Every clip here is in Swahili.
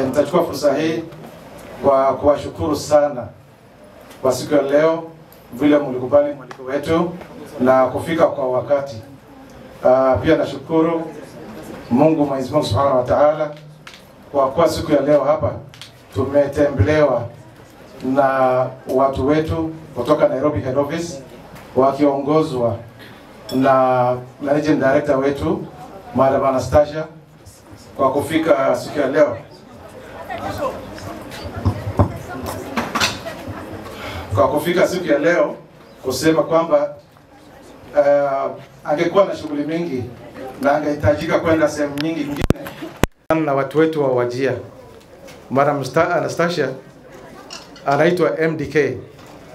Nitachukua fursa hii kwa kuwashukuru sana kwa siku ya leo vile mlikubali mwaliko wetu na kufika kwa wakati. Pia nashukuru Mwenyezi Mungu Subhanahu wa Ta'ala kwa siku ya leo hapa tumetembelewa na watu wetu kutoka Nairobi Head Office wakiongozwa na Managing Director wetu Madam Anastasia kwa kufika siku ya leo. Kwa kufika siku ya leo kusema kwamba angekuwa na shughuli mingi na angehitajika kwenda sehemu nyingine na watu wetu wa Wajir. Madam Anastasia anaitwa MDK.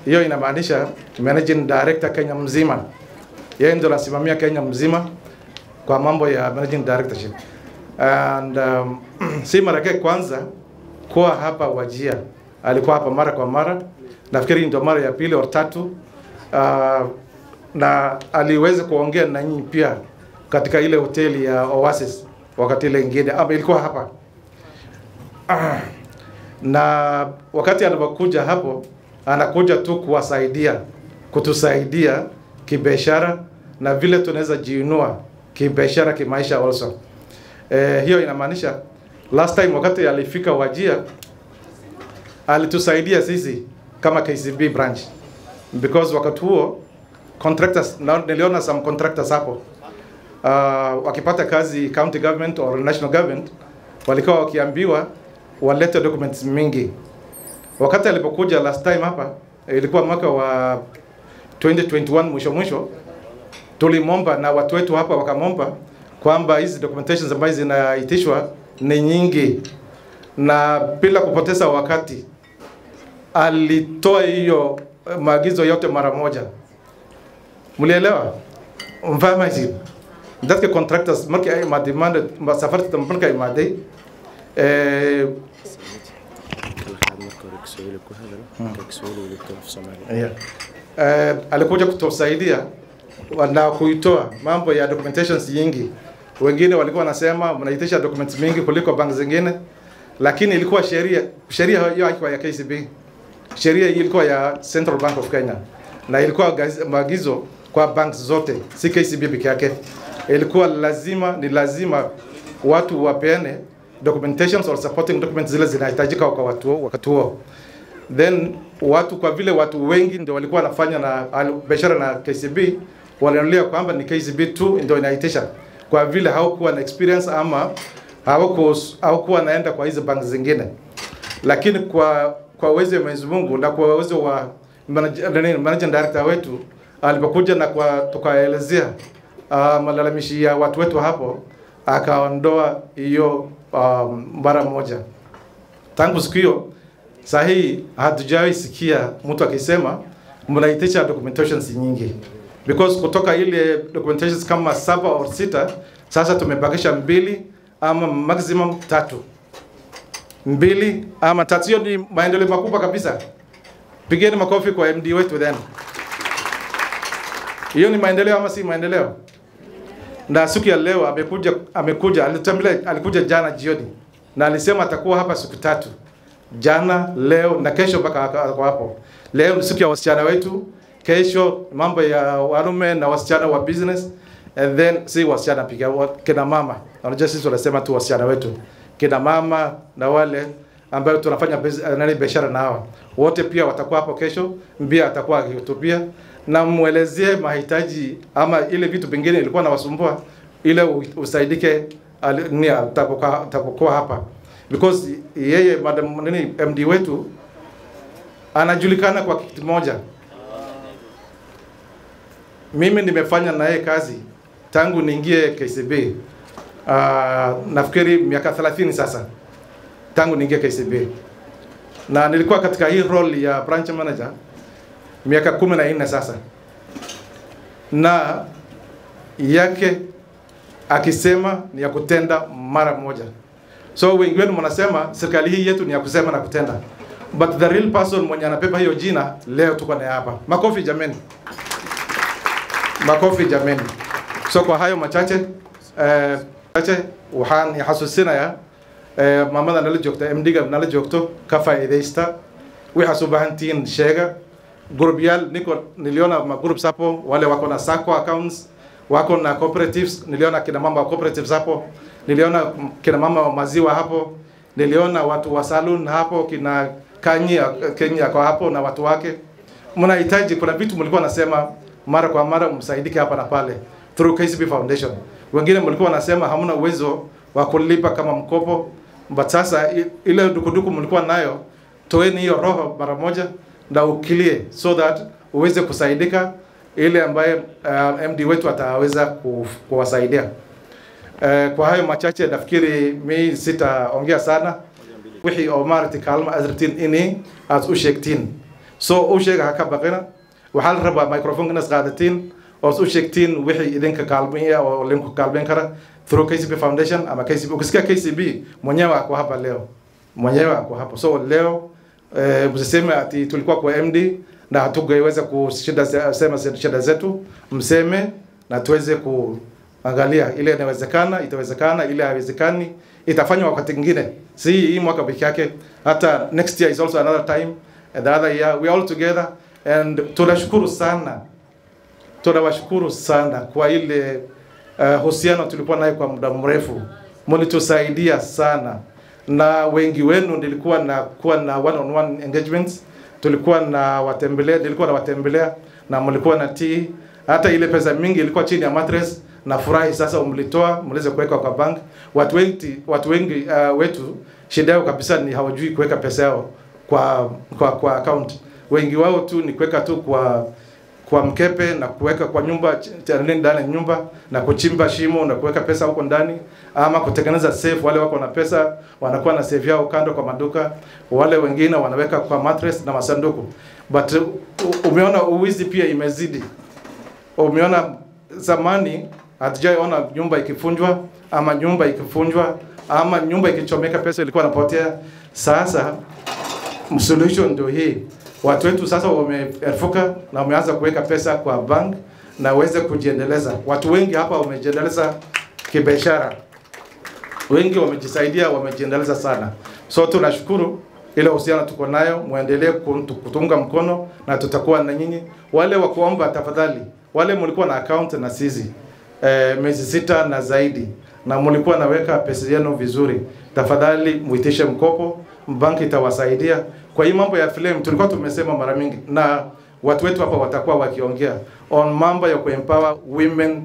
Hiyo inamaanisha Managing Director Kenya mzima. Yeye ndio anasimamia Kenya mzima kwa mambo ya Managing Directorship. And si mara yake kwanza kwa hapa Wajir. Alikuwa hapa mara kwa mara. Nafikiri ndio mara ya pili au tatu. Na aliweza kuongea na nyinyi pia katika ile hoteli ya Oasis wakati ile nyingine. Ilikuwa hapa. Na wakati anapokuja hapo anakuja tu kuwasaidia, kutusaidia kibiashara na vile tunaweza jiinua kibiashara kimaisha also. Hiyo inamaanisha last time wakati alifika Wajir alitusaidia sisi kama KCB branch because wakati huo contractors, niliona some contractors hapo wakipata kazi county government or national government walikuwa wakiambiwa walete documents mingi. Wakati alipokuja last time hapa ilikuwa mwaka wa 2021 mwisho tulimomba na watu wetu hapa wakamomba kwamba hizi documentations ambazo zinaitishwa ni nyingi, na bila kupoteza wakati alitoa hiyo maagizo yote mara moja. Mlielewa? Mfama hizi ndatke contractors marki ay ma demand safari tambalka imaday alikuja kutusaidia na kuitoa mambo ya documentations nyingi. Wengine walikuwa wanasema mnaitisha documents mingi kuliko bank zingine, lakini ilikuwa sheria hiyo haikuwa ya KCB. Sheria ilikuwa ya Central Bank of Kenya na ilikuwa maagizo kwa banks zote, si KCB pekee yake. Ilikuwa ni lazima watu wapeane documentations or supporting documents zile zinahitajika kwa watu wakati huo. Then watu, kwa vile watu wengi ndio walikuwa wanafanya na biashara na KCB, waliona kwamba ni KCB tu ndio inaitisha, kwa vile hawakuwa na experience ama hawakuwa naenda kwa hizo bank zingine. Lakini kwa uwezo wa Mwenyezi Mungu na kwa uwezo wa Managing Director wetu alipokuja na tukaelezea malalamishi ya watu wetu hapo, akaondoa hiyo mara moja. Tangu siku hiyo sahi hatujawahi sikia mtu akisema mnaitisha documentations nyingi, because kutoka ile documentations kama 7 au 6 sasa tumebakisha 2 ama maximum 3. 2 ama 3. Hiyo ni maendeleo makubwa kabisa. Pigeni makofi kwa MD wetu then. Hiyo ni maendeleo ama si maendeleo? Na siku ya leo alikuja jana jioni na alisema atakuwa hapa siku 3. Jana, leo na kesho mpaka hapo. Leo ni siku ya wasichana wetu, kesho mambo ya wanaume na wasichana wa business, and then si wasichana pia kina mama. Unajua sisi tunasema tu wasichana wetu. Kina mama na wale ambao tunafanya biashara na hawa wote pia watakuwa hapo kesho. Mbia atakuwa akihutubia na muelezie mahitaji ama ile vitu vingine ilikuwa nawasumbua, ile usaidike ni atapokuwa hapa, because yeye madam MD wetu anajulikana kwa kitu moja. Mimi nimefanya na yeye kazi tangu niingie KCB. Nafikiri miaka 30 sasa tangu niingie KCB, na nilikuwa katika hii role ya branch manager miaka 14 sasa, na yake akisema ni ya kutenda mara moja. So wengi wenu mnasema serikali hii yetu ni ya kusema na kutenda, but the real person mwenye anapepa hiyo jina leo tuko naye hapa. Makofi jameni, makofi jameni. So kwa hayo machache waxaan xasuusinayaa maamada nala joogta MD-ga nala joogto ka faa'iideysta waxa soo baahantiin sheega grubyal niliona groups hapo, wale wako na sacco accounts, wako na cooperatives, niliona kina mama wa cooperatives hapo, niliona kina mama wa maziwa hapo, niliona watu wa salon hapo, kina Kenya kwa hapo na watu wake. Mnahitaji, kuna vitu mlikuwa nasema mara kwa mara msaidike hapa na pale through KCB Foundation. Wengine mlikuwa nasema hamuna uwezo wa kulipa kama mkopo, but sasa ile dukuduku mlikuwa nayo, toeni hiyo roho mara moja na ukilie, so that uweze kusaidika ile ambaye MD wetu ataweza kuwasaidia. Kwa hayo machache nafikiri mimi sitaongea sana. Wixii oo maartay kaalmo azrtiin inay aad u sheegtiin, so u sheega ka baqina waxa la rabaa microphone nas qaadatiin oo u sheegtiin wixii idinka kaalmeeya oo linku kaalmeen kara through KCB Foundation ama KCB. Ukisikia KCB mwenyewe ako hapa leo, mwenyewe ako hapa. So leo msiseme ati tulikuwa kwa MD na hatungeweza kusema shida zetu, mseme na tuweze kuangalia ile inawezekana, itawezekana, ile haiwezekani itafanywa wakati mwingine. Si hii mwaka pekee yake, hata next year is also another time, and the other year we all together. And tunashukuru sana, tunawashukuru sana kwa ile husiano tulikuwa nayo kwa muda mrefu. Mlitusaidia sana, na wengi wenu nilikuwa na one-on-one engagements, tulikuwa na watembelea, nilikuwa na watembelea na mlikuwa na tea. Hata ile pesa mingi ilikuwa chini ya mattress, na furahi sasa umlitoa mliweza kuweka kwa bank. Watu wengi wetu shida yao kabisa ni hawajui kuweka pesa yao kwa account. Wengi wao tu ni kuweka tu kwa mkepe na kuweka kwa nyumba, ndani ya nyumba, na kuchimba shimo na kuweka pesa huko ndani, ama kutengeneza safe. Wale wako na pesa wanakuwa na safe yao kando kwa maduka, wale wengine wanaweka kwa mattress na masanduku. But umeona uwizi pia imezidi. Umeona zamani hatujaona nyumba ikifunjwa ama nyumba ikifunjwa ama nyumba ikichomeka pesa ilikuwa inapotea. Sasa solution ndio hii. Watu wetu sasa wameefuka na wameanza kuweka pesa kwa bank na waweze kujiendeleza. Watu wengi hapa wamejiendeleza kibiashara, wengi wamejisaidia, wamejiendeleza sana. So tunashukuru ile uhusiano tuko nayo, muendelee kutunga mkono na tutakuwa na nyinyi. Wale wa kuomba tafadhali, wale mlikuwa na account na sisi miezi 6 na zaidi, na mlikuwa naweka pesa yenu vizuri, tafadhali muitishe mkopo, banki itawasaidia. Kwa hii mambo ya flame tulikuwa tumesema mara mingi, na watu wetu hapa watakuwa wakiongea on mambo ya kuempower women.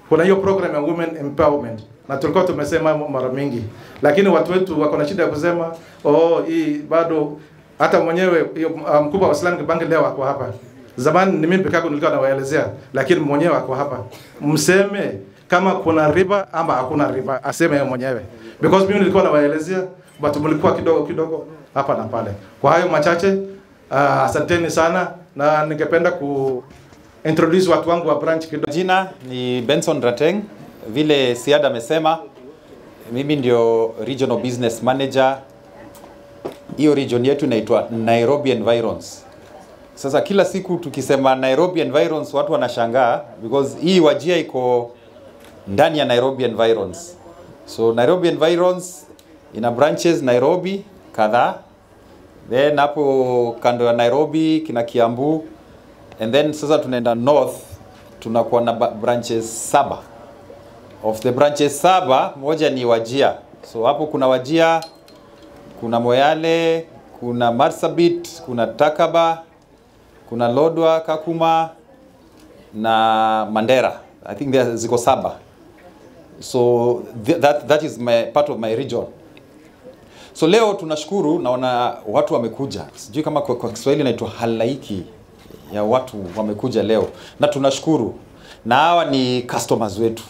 Kuna hiyo program ya women empowerment, na tulikuwa tumesema mara mingi, lakini watu wetu wako na shida ya kusema hii bado. Hata mwenyewe mkubwa wa Islamic Bank leo wako hapa. Zamani ni mimi pekee yangu nilikuwa nawaelezea, lakini mwenyewe wako hapa. Mseme kama kuna riba ama hakuna riba, aseme yeye mwenyewe, because mimi nilikuwa nawaelezea but mlikuwa kidogo hapa na pale. Kwa hayo machache, asanteni sana, na ningependa introduce watu wangu wa branch kidogo. Jina ni Benson Rateng. Vile Siada amesema, mimi ndio Regional Business Manager. Hiyo region yetu inaitwa Nairobi Environs. Sasa kila siku tukisema Nairobi Environs watu wanashangaa, because hii Wajia iko ndani ya Nairobi Environs. So Nairobi Environs ina branches Nairobi kadhaa, then hapo kando ya Nairobi kina Kiambu, and then sasa tunaenda north, tunakuwa na branches 7. Of the branches 7, moja ni Wajia. So hapo kuna Wajia, kuna Moyale, kuna Marsabit, kuna Takaba, kuna Lodwa, Kakuma, na Mandera. I think there ziko 7. So that is part of my region. So leo tunashukuru, naona watu wamekuja. Sijui kama kwa Kiswahili inaitwa halaiki ya watu wamekuja leo. Na tunashukuru. Na hawa ni customers wetu.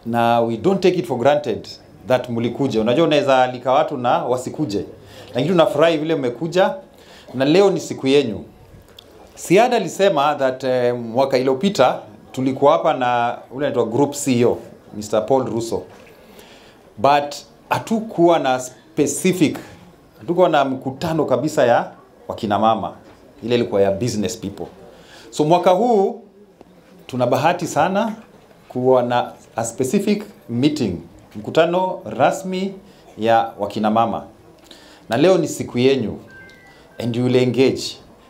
Na we don't take it for granted that mlikuja. Unajua unaweza alika watu na wasikuje. Lakini tunafurahi vile mmekuja na leo ni siku yenu. Siada alisema that mwaka iliyopita tulikuwa hapa na ule anaitwa group CEO Mr. Paul Russo. But hatukuwa na specific, hatukuwa na mkutano kabisa ya wakina mama. Ile ilikuwa ya business people. So mwaka huu tuna bahati sana kuwa na a specific meeting, mkutano rasmi ya wakina mama. Na leo ni siku yenu and you will engage.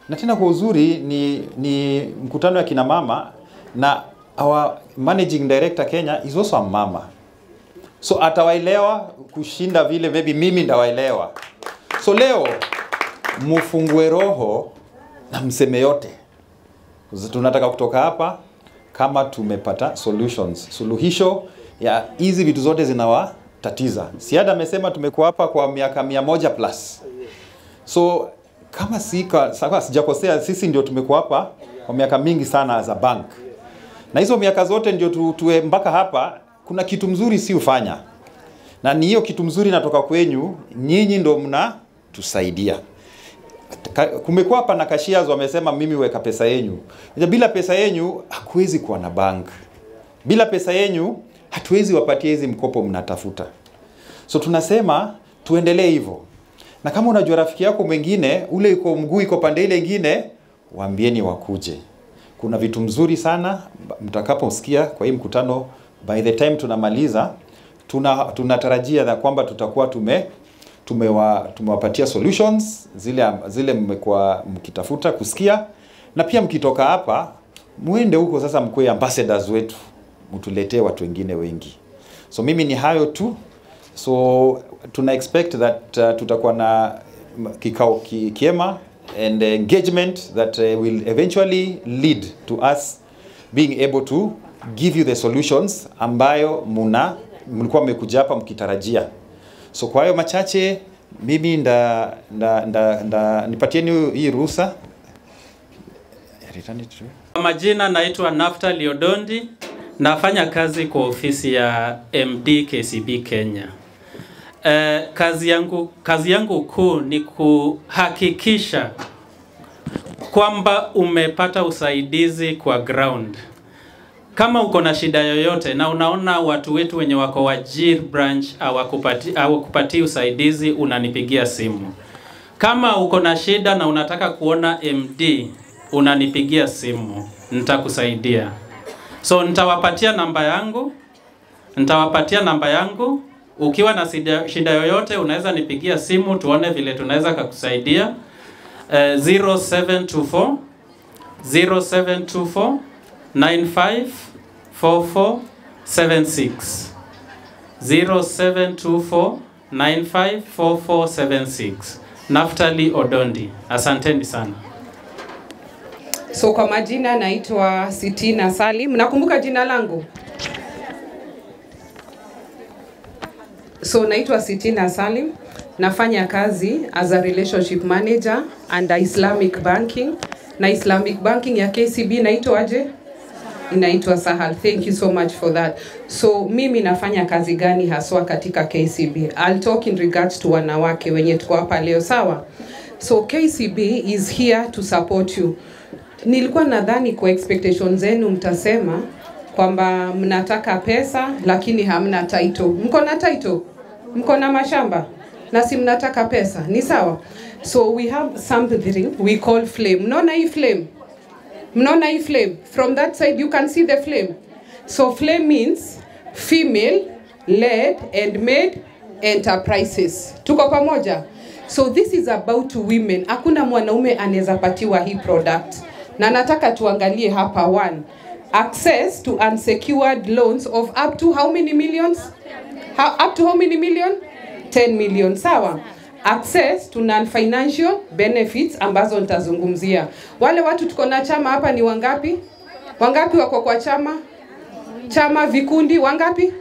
Na tena kwa uzuri ni mkutano ya kina mama na our managing director Kenya is also a mama. So atawaelewa kushinda vile maybe mimi ndawaelewa. So leo mufungue roho na mseme yote. Tunataka kutoka hapa kama tumepata suluhisho ya hizi vitu zote zinawatatiza. Siada amesema tumekuwa hapa kwa miaka 100 plus. So kama sijakosea, sisi ndio tumekuwa hapa kwa miaka mingi sana as a bank. Na hizo miaka zote ndio tuwe mpaka hapa, kuna kitu mzuri si ufanya. Na ni hiyo kitu mzuri natoka kwenyu, nyinyi ndio mnatusaidia. Kumekuwa hapa na cashiers wamesema mimi weka pesa yenu. Bila pesa yenu hakuwezi kuwa na bank. Bila pesa yenu hatuwezi wapatia hizi mkopo mnatafuta. So tunasema tuendelee hivyo. Na kama unajua rafiki yako mwingine ule yuko mguu iko pande ile nyingine, waambieni wakuje. Kuna vitu mzuri sana mtakaposikia kwa hii mkutano. By the time tunamaliza tunatarajia na kwamba tutakuwa tumewapatia solutions zile mmekuwa mkitafuta kusikia, na pia mkitoka hapa muende huko sasa mkue ambassadors wetu, mtuletee watu wengine wengi. So mimi ni hayo tu. So tuna expect that tutakuwa na kikao kiema and engagement that will eventually lead to us being able to give you the solutions ambayo mlikuwa mmekuja hapa mkitarajia. So kwa hayo machache mimi nipatieni hii ruhusa. Majina naitwa Naftali Odondi, nafanya kazi kwa ofisi ya MD KCB Kenya. Kazi yangu kuu ni kuhakikisha kwamba umepata usaidizi kwa ground. Kama uko na shida yoyote na unaona watu wetu wenye wako Wajir branch hawakupati usaidizi, unanipigia simu. Kama uko na shida na unataka kuona MD, unanipigia simu, nitakusaidia. So nitawapatia namba yangu. Ukiwa na shida yoyote unaweza nipigia simu tuone vile tunaweza kukusaidia. 0724 954476 0724 954476. Naftali Odondi. Asanteni sana. So kwa majina naitwa Sitina Salim. Nakumbuka jina langu? So naitwa Sitina Salim. Nafanya kazi as a relationship manager under Islamic banking. Na Islamic banking ya KCB inaitwa aje? Inaitwa Sahal. Thank you so much for that. So mimi nafanya kazi gani haswa katika KCB? I'll talk in regards to wanawake wenye tuko hapa leo, sawa? So KCB is here to support you. Nilikuwa nadhani kwa expectations zenu mtasema kwamba mnataka pesa lakini hamna title. Mko na title? Mko na mashamba? Na si mnataka pesa. Ni sawa? So we have something we call flame. Mnaona hii flame? Mnaona hii flame? From that side you can see the flame. So flame means female led and made enterprises. Tuko pamoja? So this is about women. Hakuna mwanaume anaweza patiwa hii product. Na nataka tuangalie hapa. 1. Access to unsecured loans of up to how many millions? Up to how many million? 10 million. Sawa? Access to non-financial benefits ambazo nitazungumzia. Wale watu tuko na chama hapa ni wangapi? Wangapi wako kwa chama? Chama vikundi wangapi?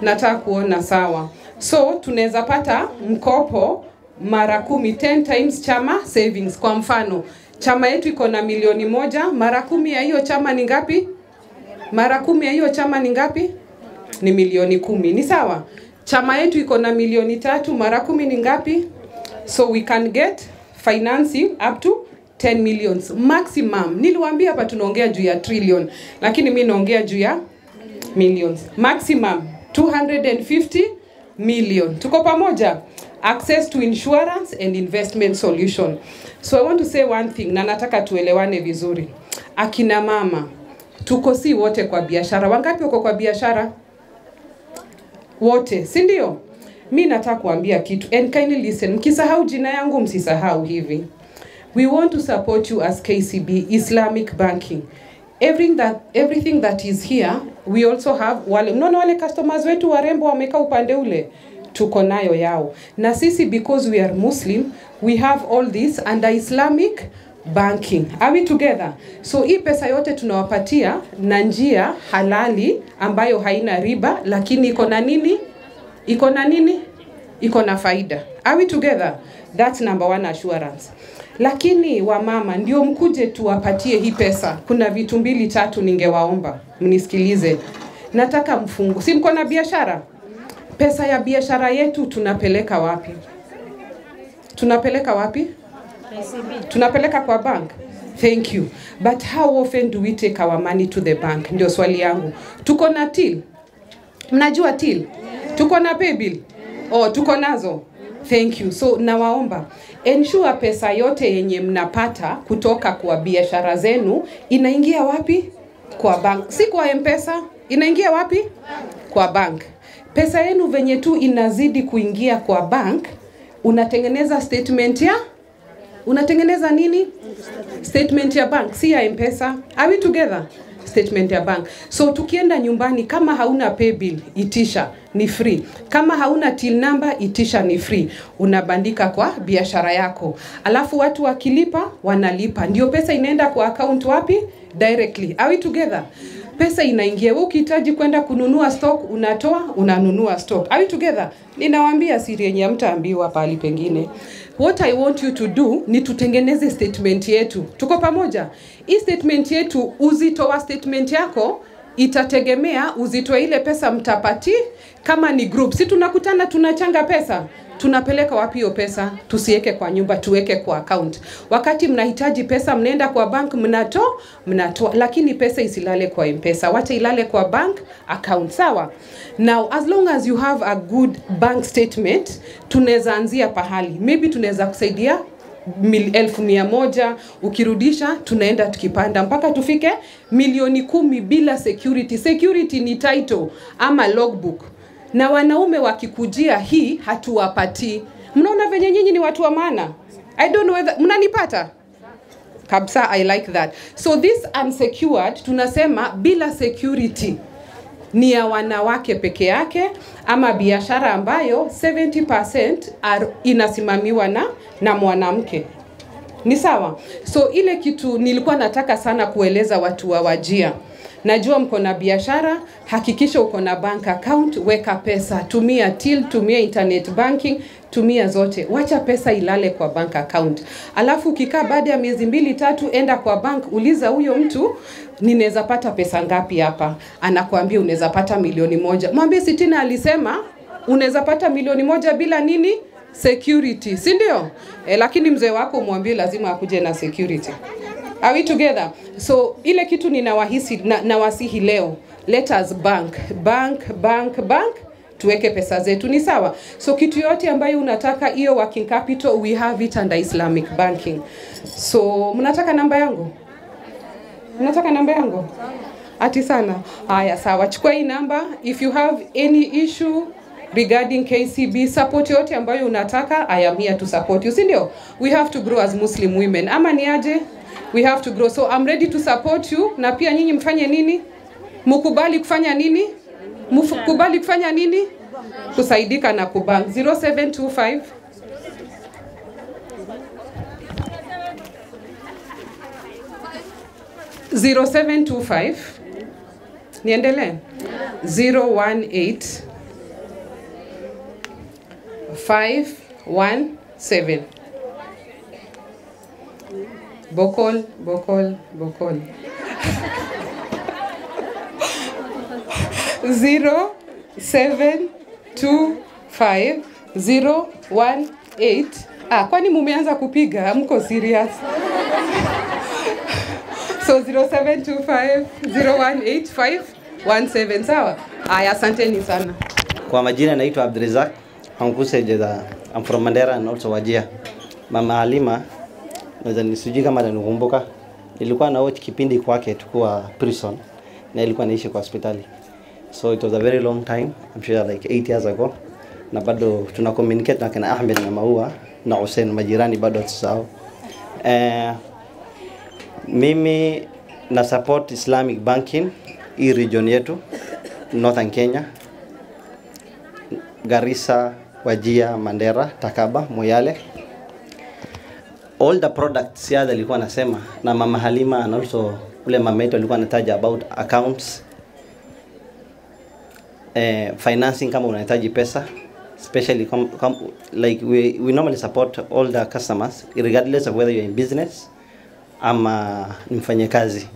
Nataka kuona sawa. So tunaweza pata mkopo mara 10 times chama savings. Kwa mfano, chama yetu iko na 1,000,000, mara 10 ya hiyo chama ni ngapi? Mara 10 ya hiyo chama ni ngapi? Ni 10,000,000. Ni sawa? Chama yetu iko na 3,000,000, mara 10 ni ngapi? So we can get financing up to 10 millions maximum. Niliwaambia hapa tunaongea juu ya trillion, lakini mimi naongea juu ya millions. Maximum 250 million. Tuko pamoja? Access to insurance and investment solution. So I want to say one thing, na nataka tuelewane vizuri. Akina mama, tuko si wote kwa biashara. Wangapi wako kwa biashara? Wote, si ndio? Mimi nataka kuambia kitu, and kindly listen. Mkisahau jina yangu msisahau hivi. We want to support you as KCB Islamic Banking. Everything that is here, we also have wale customers wetu warembo wamekaa upande ule, tuko nayo yao. Na sisi because we are Muslim, we have all this under Islamic banking. Are we together? So hii pesa yote tunawapatia na njia halali ambayo haina riba, lakini iko na nini? Iko na nini? Iko na faida. Are we together? That's number one assurance. Lakini wamama ndio mkuje tuwapatie hii pesa. Kuna vitu 2-3 ningewaomba mnisikilize. Nataka mfungu. Si mko na biashara? Pesa ya biashara yetu tunapeleka wapi? Tunapeleka wapi? Tunapeleka kwa bank. Thank you. But how often do we take our money to the bank? Ndio swali yangu. Tuko na till? Mnajua till? Tuko na pay bill? Oh, tuko nazo. Thank you. So nawaomba ensure pesa yote yenye mnapata kutoka kwa biashara zenu inaingia wapi? Kwa bank. Si kwa M-Pesa. Inaingia wapi? Kwa bank. Pesa yenu venye tu inazidi kuingia kwa bank, unatengeneza statement ya? Unatengeneza nini? Statement ya bank, si ya M-Pesa. Are we together? Statement ya bank. So tukienda nyumbani, kama hauna pay bill, itisha, ni free. Kama hauna till number, itisha, ni free. Unabandika kwa biashara yako. Alafu watu wakilipa, wanalipa. Ndio pesa inaenda kwa account wapi? Directly. Are we together? Pesa inaingia. Wewe ukihitaji kwenda kununua stock, unatoa, unanunua stock. Are we together? Ninawaambia siri yenye mtaambiwa pali pengine. What I want you to do ni tutengeneze statement yetu. Tuko pamoja? Hii statement yetu, uzito wa statement yako itategemea uzito ile pesa mtapati. Kama ni group, si tunakutana tunachanga pesa, tunapeleka wapi hiyo pesa? Tusiweke kwa nyumba, tuweke kwa account. Wakati mnahitaji pesa, mnaenda kwa bank, mnatoa, lakini pesa isilale kwa M-Pesa, wacha ilale kwa bank account. Sawa? Now as long as you have a good bank statement, tunaweza anzia pahali. Maybe tunaweza kusaidia 1,100, ukirudisha tunaenda tukipanda mpaka tufike 10,000,000 bila security. Security ni title ama logbook. Na wanaume wakikujia hii hatuwapati. Mnaona venye nyinyi ni watu wa maana? I don't know whether mnanipata? Kabisa, I like that. So this unsecured, tunasema bila security, ni ya wanawake peke yake ama biashara ambayo 70% inasimamiwa na mwanamke. Ni sawa? So ile kitu nilikuwa nataka sana kueleza watu wa Wajir. Najua mko na biashara, hakikisha uko na bank account, weka pesa, tumia till, tumia internet banking, tumia zote. Wacha pesa ilale kwa bank account. Alafu ukikaa baada ya miezi 2-3 enda kwa bank, uliza huyo mtu, ninaweza pata pesa ngapi hapa? Anakuambia unaweza pata 1,000,000. Mwambie Sitina alisema unaweza pata 1,000,000 bila nini? Security. Si ndio? Lakini mzee wako mwambie lazima akuje na security. Are we together? So ile kitu ninawahisi na wasihi leo, let us bank, tuweke pesa zetu. Ni sawa? So kitu yote ambayo unataka hiyo working capital, we have it under Islamic banking. So mnataka namba yangu? Mnataka namba yangu? Ati sana. Haya sawa, chukua hii namba. If you have any issue regarding KCB, support yote ambayo unataka, I am here to support you. Si ndio? We have to grow as Muslim women. Ama ni aje? We have to grow. So I'm ready to support you. Na pia nyinyi mfanye nini? Mukubali kufanya nini? Mukubali kufanya nini? Kusaidika na kubank. 0725 0725 0725 niendelee 018 517 Bokol 0725 kwani mumeanza kupiga? Hamko serious? So 0725018517 sawa? Aya, asanteni sana. Kwa majina naitwa Abdulrazak I'm from Mandera and also Wajir. Mama Halima naweza nisijui kama atanikumbuka. Nilikuwa na watch kipindi kwake tukua prison na ilikuwa naishi kwa hospitali. So it was a very long time. I'm sure like 8 years ago. Na bado tuna communicate na kina Ahmed na Maua na Hussein majirani bado tusao. Mimi na support Islamic banking hii region yetu Northern Kenya, Garissa, Wajir, Mandera, Takaba, Moyale. All the products ya alikuwa anasema na Mama Halima and also ule mama yetu alikuwa anataja about accounts, financing kama unahitaji pesa, especially like we normally support all the customers regardless of whether you're in business ama mfanyakazi.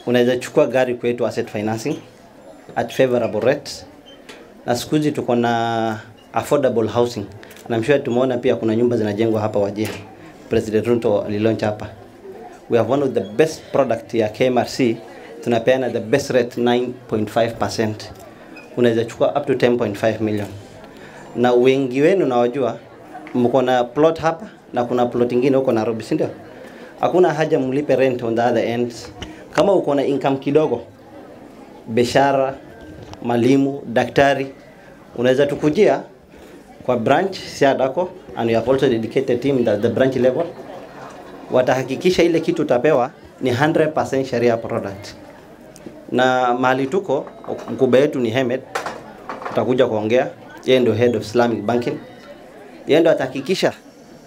Unaweza chukua gari kwetu asset financing at favorable rates. Na siku hizi tuko na affordable housing. Na I'm sure tumeona pia kuna nyumba zinajengwa hapa Wajir. President Ruto alilaunch hapa. We have one of the best product ya KMRC. Tunapeana the best rate 9.5%. Unaweza chukua up to 10.5 million. Na wengi wenu nawajua mko na plot hapa na kuna plot nyingine huko Nairobi, si ndio? Hakuna haja mlipe rent on the other ends. Kama uko na income kidogo, biashara, malimu, daktari, unaweza tukujia kwa branch Siadako, and we have also dedicated team at the branch level. Watahakikisha ile kitu utapewa ni 100% sharia product. Na mahali tuko mkubwa wetu ni Hemed, utakuja kuongea, yeye ndio head of Islamic banking. Yeye ndio atahakikisha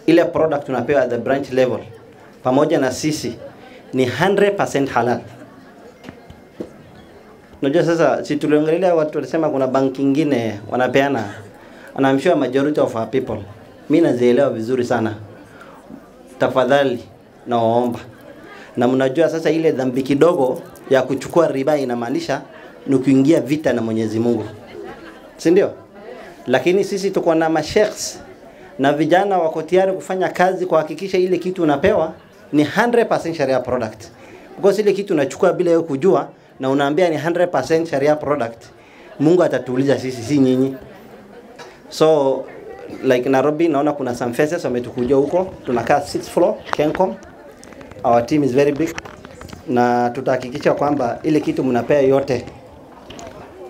ile product tunapewa at the branch level pamoja na sisi ni 100% halal. Unajua sasa si tuliongelea watu walisema kuna banki nyingine wanapeana, and I'm sure majority of our people mimi nazielewa vizuri sana. Tafadhali naomba, na mnajua sasa ile dhambi kidogo ya kuchukua riba inamaanisha ni kuingia vita na Mwenyezi Mungu, si ndio? Lakini sisi tuko na masheikhs na vijana wako tayari kufanya kazi kuhakikisha ile kitu unapewa ni 100% sharia product. Because ile kitu unachukua bila wewe kujua na unaambia ni 100% sharia product, Mungu atatuuliza sisi, si nyinyi. So like Nairobi naona kuna some faces wametukujia huko, tunakaa 6th floor Kencom. Our team is very big na tutahakikisha kwamba ile kitu mnapea yote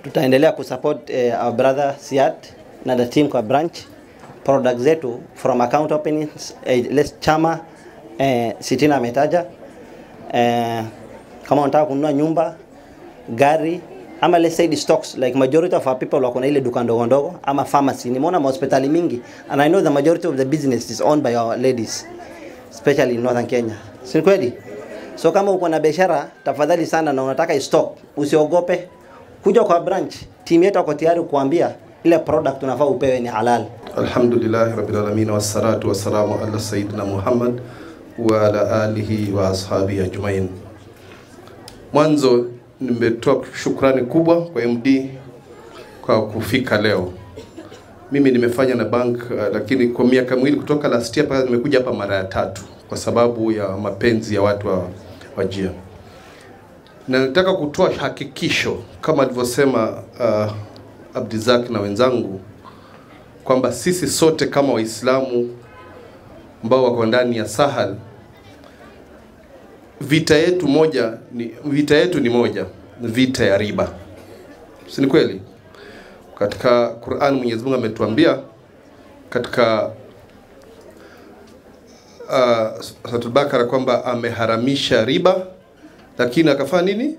tutaendelea kusupport our brother Siad na the team kwa branch. Products zetu from account openings, let's chama Sitina ametaja, kama unataka kununua nyumba, gari ama let's say the stocks, like majority of our people wako na ile duka ndogo ndogo ama pharmacy. Nimeona hospitali mingi and I know the majority of the business is owned by our ladies, especially in Northern Kenya. Si kweli? So kama uko na biashara, tafadhali sana na unataka stock, usiogope, kuja kwa branch. Team yetu wako tayari kuambia ile product unafaa upewe ni halal. Alhamdulillah rabbil alamin wassalatu wassalamu ala sayyidina Muhammad wa ala alihi wa ashabihi ajmain. Mwanzo nimetoa shukrani kubwa kwa MD kwa kufika leo. Mimi nimefanya na bank lakini kwa miaka miwili kutoka last year mpaka nimekuja hapa mara ya 3 kwa sababu ya mapenzi ya watu wa Wajir. Na nataka kutoa hakikisho kama alivyosema Abdulrazak na wenzangu kwamba sisi sote kama Waislamu ambao wako ndani ya Sahel, vita yetu ni moja, vita ya riba. Si ni kweli? Katika Qur'an Mwenyezi Mungu ametuambia katika Suratul Bakara kwamba ameharamisha riba lakini akafanya nini?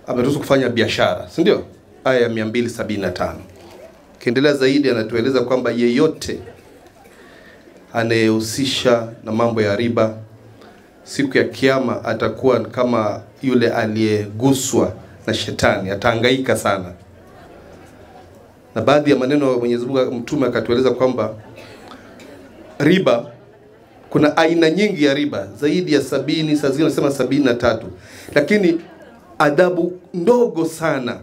Ameruhusu kufanya biashara, si ndio? Aya ya 275. Kiendelea zaidi anatueleza kwamba yeyote anayehusisha na mambo ya riba siku ya kiyama atakuwa kama yule aliyeguswa na shetani, atahangaika sana. Na baadhi ya maneno ya Mwenyezi Mungu Mtume akatueleza kwamba riba, kuna aina nyingi ya riba, zaidi ya 70, saa zingine nasema 73. Lakini adhabu ndogo sana,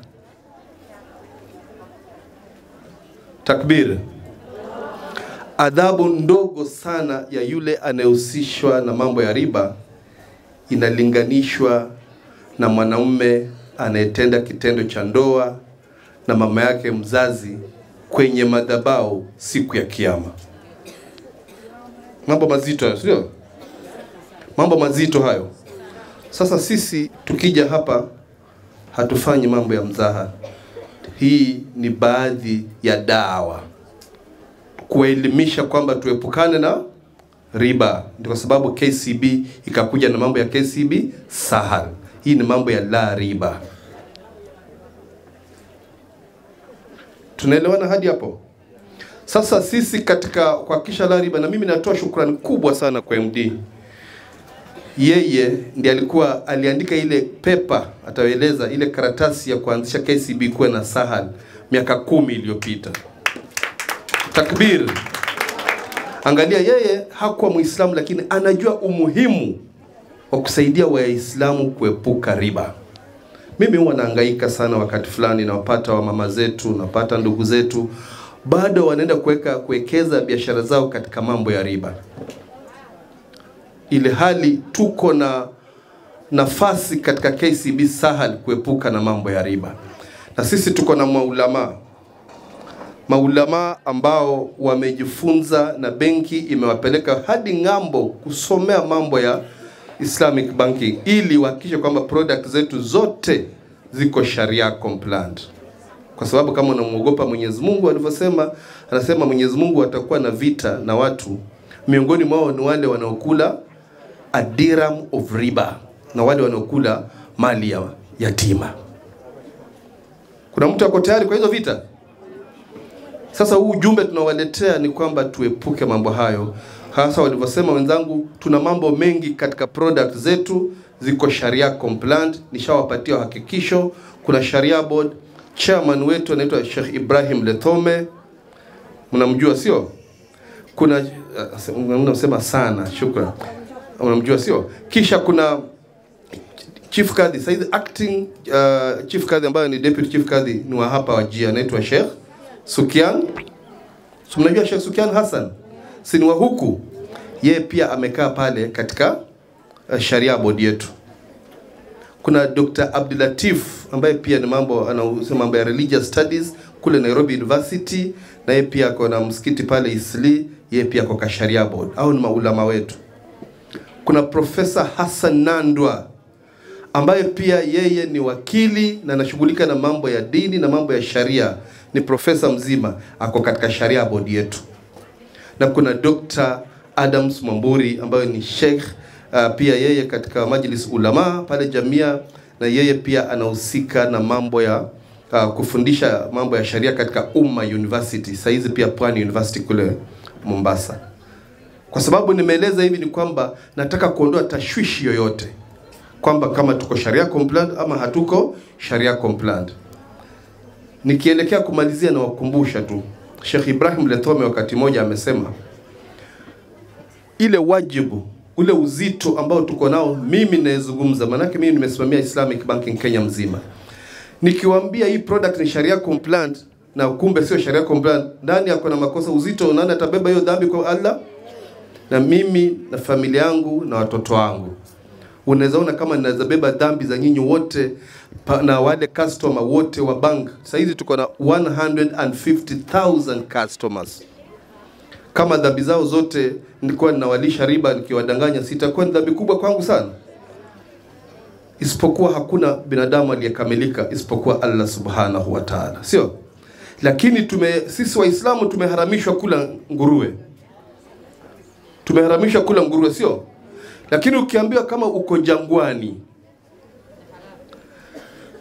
takbir, adhabu ndogo sana ya yule anayehusishwa na mambo ya riba inalinganishwa na mwanaume anayetenda kitendo cha ndoa na mama yake mzazi kwenye madhabahu siku ya kiyama. Mambo mazito hayo, sio? Mambo mazito hayo. Sasa sisi tukija hapa hatufanyi mambo ya mzaha. Hii ni baadhi ya dawa kuelimisha kwamba tuepukane na riba. Ndio kwa sababu KCB ikakuja na mambo ya KCB Sahal. Hii ni mambo ya la riba. Tunaelewana hadi hapo? Sasa sisi katika kuhakikisha la riba, na mimi natoa shukrani kubwa sana kwa MD. Yeye ndiye aliandika ile paper, ataeleza ile karatasi ya kuanzisha KCB kuwa na Sahal miaka 10 iliyopita. Takbir. Angalia, yeye hakuwa Muislamu lakini anajua umuhimu wa kusaidia Waislamu kuepuka riba. Mimi huwa nahangaika sana wakati fulani na wapata wa mama zetu, napata ndugu zetu bado wanaenda kuwekeza biashara zao katika mambo ya riba. Ile hali tuko na nafasi katika KCB Sahal kuepuka na mambo ya riba. Na sisi tuko na maulama ambao wamejifunza na benki imewapeleka hadi ngambo kusomea mambo ya Islamic banking ili wahakikishe kwamba product zetu zote ziko sharia compliant. Kwa sababu kama unamuogopa Mwenyezi Mungu alivyosema, anasema Mwenyezi Mungu atakuwa na vita na watu, miongoni mwao ni wale wanaokula ad-dirham of riba na wale wanaokula mali ya yatima. Kuna mtu ako tayari kwa hizo vita? Sasa huu ujumbe tunawaletea ni kwamba tuepuke mambo hayo. Hasa walivyosema wenzangu, tuna mambo mengi katika product zetu ziko sharia compliant. Nishawapatia hakikisho. Kuna sharia board, chairman wetu anaitwa Sheikh Ibrahim Lethome, mnamjua sio? Kuna unasema sana, shukran, unamjua sio? Kisha kuna Chief Kadhi, saizi acting Chief Kadhi ambaye ni deputy Chief Kadhi ni wa hapa Wajia, anaitwa Sheikh Sukian. So mnajua Sheikh Sukian Hassan? Si ni wa huku? Yeye pia amekaa pale katika sharia board yetu. Kuna Dr. Abdulatif ambaye pia ni anasema mambo ya religious studies kule Nairobi University, na yeye pia kuna msikiti pale Isli, yeye pia kwa sharia board. Au ni maulama wetu. Kuna Professor Hassan Nandwa ambaye pia yeye ni wakili na anashughulika na mambo ya dini na mambo ya sharia, ni profesa mzima, ako katika sharia board yetu. Na kuna Dr. Adams Mwamburi ambaye ni sheikh, pia yeye katika majlis ulama pale Jamia, na yeye pia anahusika na mambo ya kufundisha mambo ya sharia katika Umma University, saizi pia Pwani University kule Mombasa. Kwa sababu nimeeleza hivi ni kwamba nataka kuondoa tashwishi yoyote kwamba kama tuko sharia compliant ama hatuko sharia compliant. Nikielekea kumalizia na wakumbusha tu, Sheikh Ibrahim Lethome wakati moja amesema ile wajibu, ule uzito ambao tuko nao, mimi naezungumza, manake mimi nimesimamia Islamic banking Kenya mzima. Nikiwaambia hii product ni sharia compliant na kumbe sio sharia compliant, ndani yako na makosa, uzito nani atabeba hiyo dhambi kwa Allah? Na mimi na familia yangu na watoto wangu. Unaweza ona kama ninaweza beba dhambi za nyinyi wote na wale customer wote wa bank. Sasa hizi tuko na 150,000 customers. Kama dhambi zao zote nilikuwa ninawalisha riba nikiwadanganya, sitakuwa ni dhambi kubwa kwangu sana. Isipokuwa hakuna binadamu aliyekamilika isipokuwa Allah Subhanahu wa Ta'ala, sio? Lakini sisi Waislamu tumeharamishwa kula nguruwe. Tumeharamishwa kula nguruwe, sio? Lakini ukiambiwa kama uko jangwani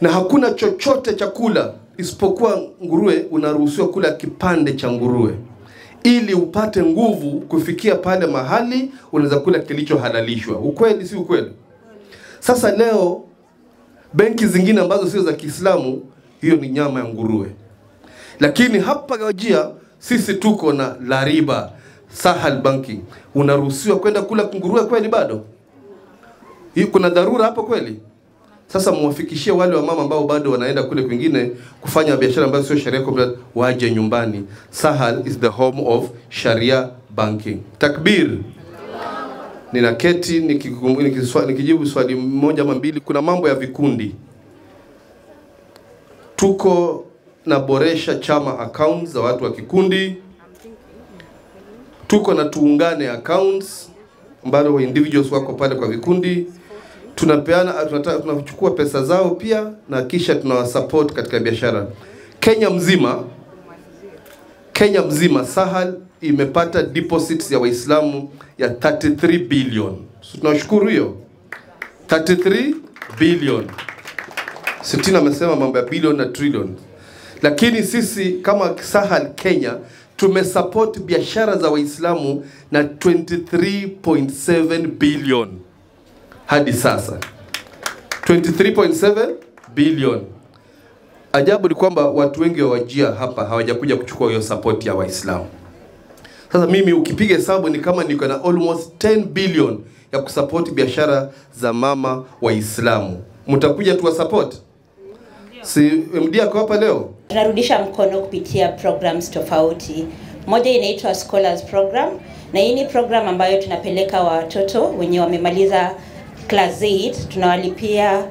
na hakuna chochote chakula isipokuwa nguruwe, unaruhusiwa kula kipande cha nguruwe. ili upate nguvu kufikia pale mahali unaweza kula kilichohalalishwa. Ukweli si ukweli? Sasa leo benki zingine ambazo sio za Kiislamu, hiyo ni nyama ya nguruwe. Lakini hapa Wajia sisi tuko na la riba, Sahal Banking. Unaruhusiwa kwenda kula nguruwe kweli bado? Hii kuna dharura hapo kweli? Sasa muwafikishie wale wa mama ambao bado wanaenda kule kwingine kufanya biashara ambazo sio sharia compliant, waje nyumbani. Sahal is the home of Sharia banking. Takbir. Ninaketi nikijibu swali moja ama mbili. Kuna mambo ya vikundi. Tuko na boresha chama accounts za watu wa kikundi. Tuko na tuungane accounts ambao individuals wako pale kwa vikundi. Tunachukua pesa zao pia na kisha tunawasupport katika biashara. Kenya mzima Sahal imepata deposits ya Waislamu ya 33 billion. So tunashukuru hiyo. 33 billion. Sitina amesema mambo ya billion na trillion. Lakini sisi kama Sahal Kenya tumesupport biashara za Waislamu na 23.7 billion. Hadi sasa 23.7 billion. Ajabu ni kwamba watu wengi wa Wajia hapa hawajakuja kuchukua hiyo support ya Waislamu. Sasa mimi ukipiga hesabu ni kama niko na almost 10 billion ya kusupport biashara za mama Waislamu. Mtakuja tuwa support? Si MD ako hapa leo? Tunarudisha mkono kupitia programs tofauti. Moja inaitwa Scholars Program, na hii ni program ambayo tunapeleka watoto wenye wamemaliza class 8, tunawalipia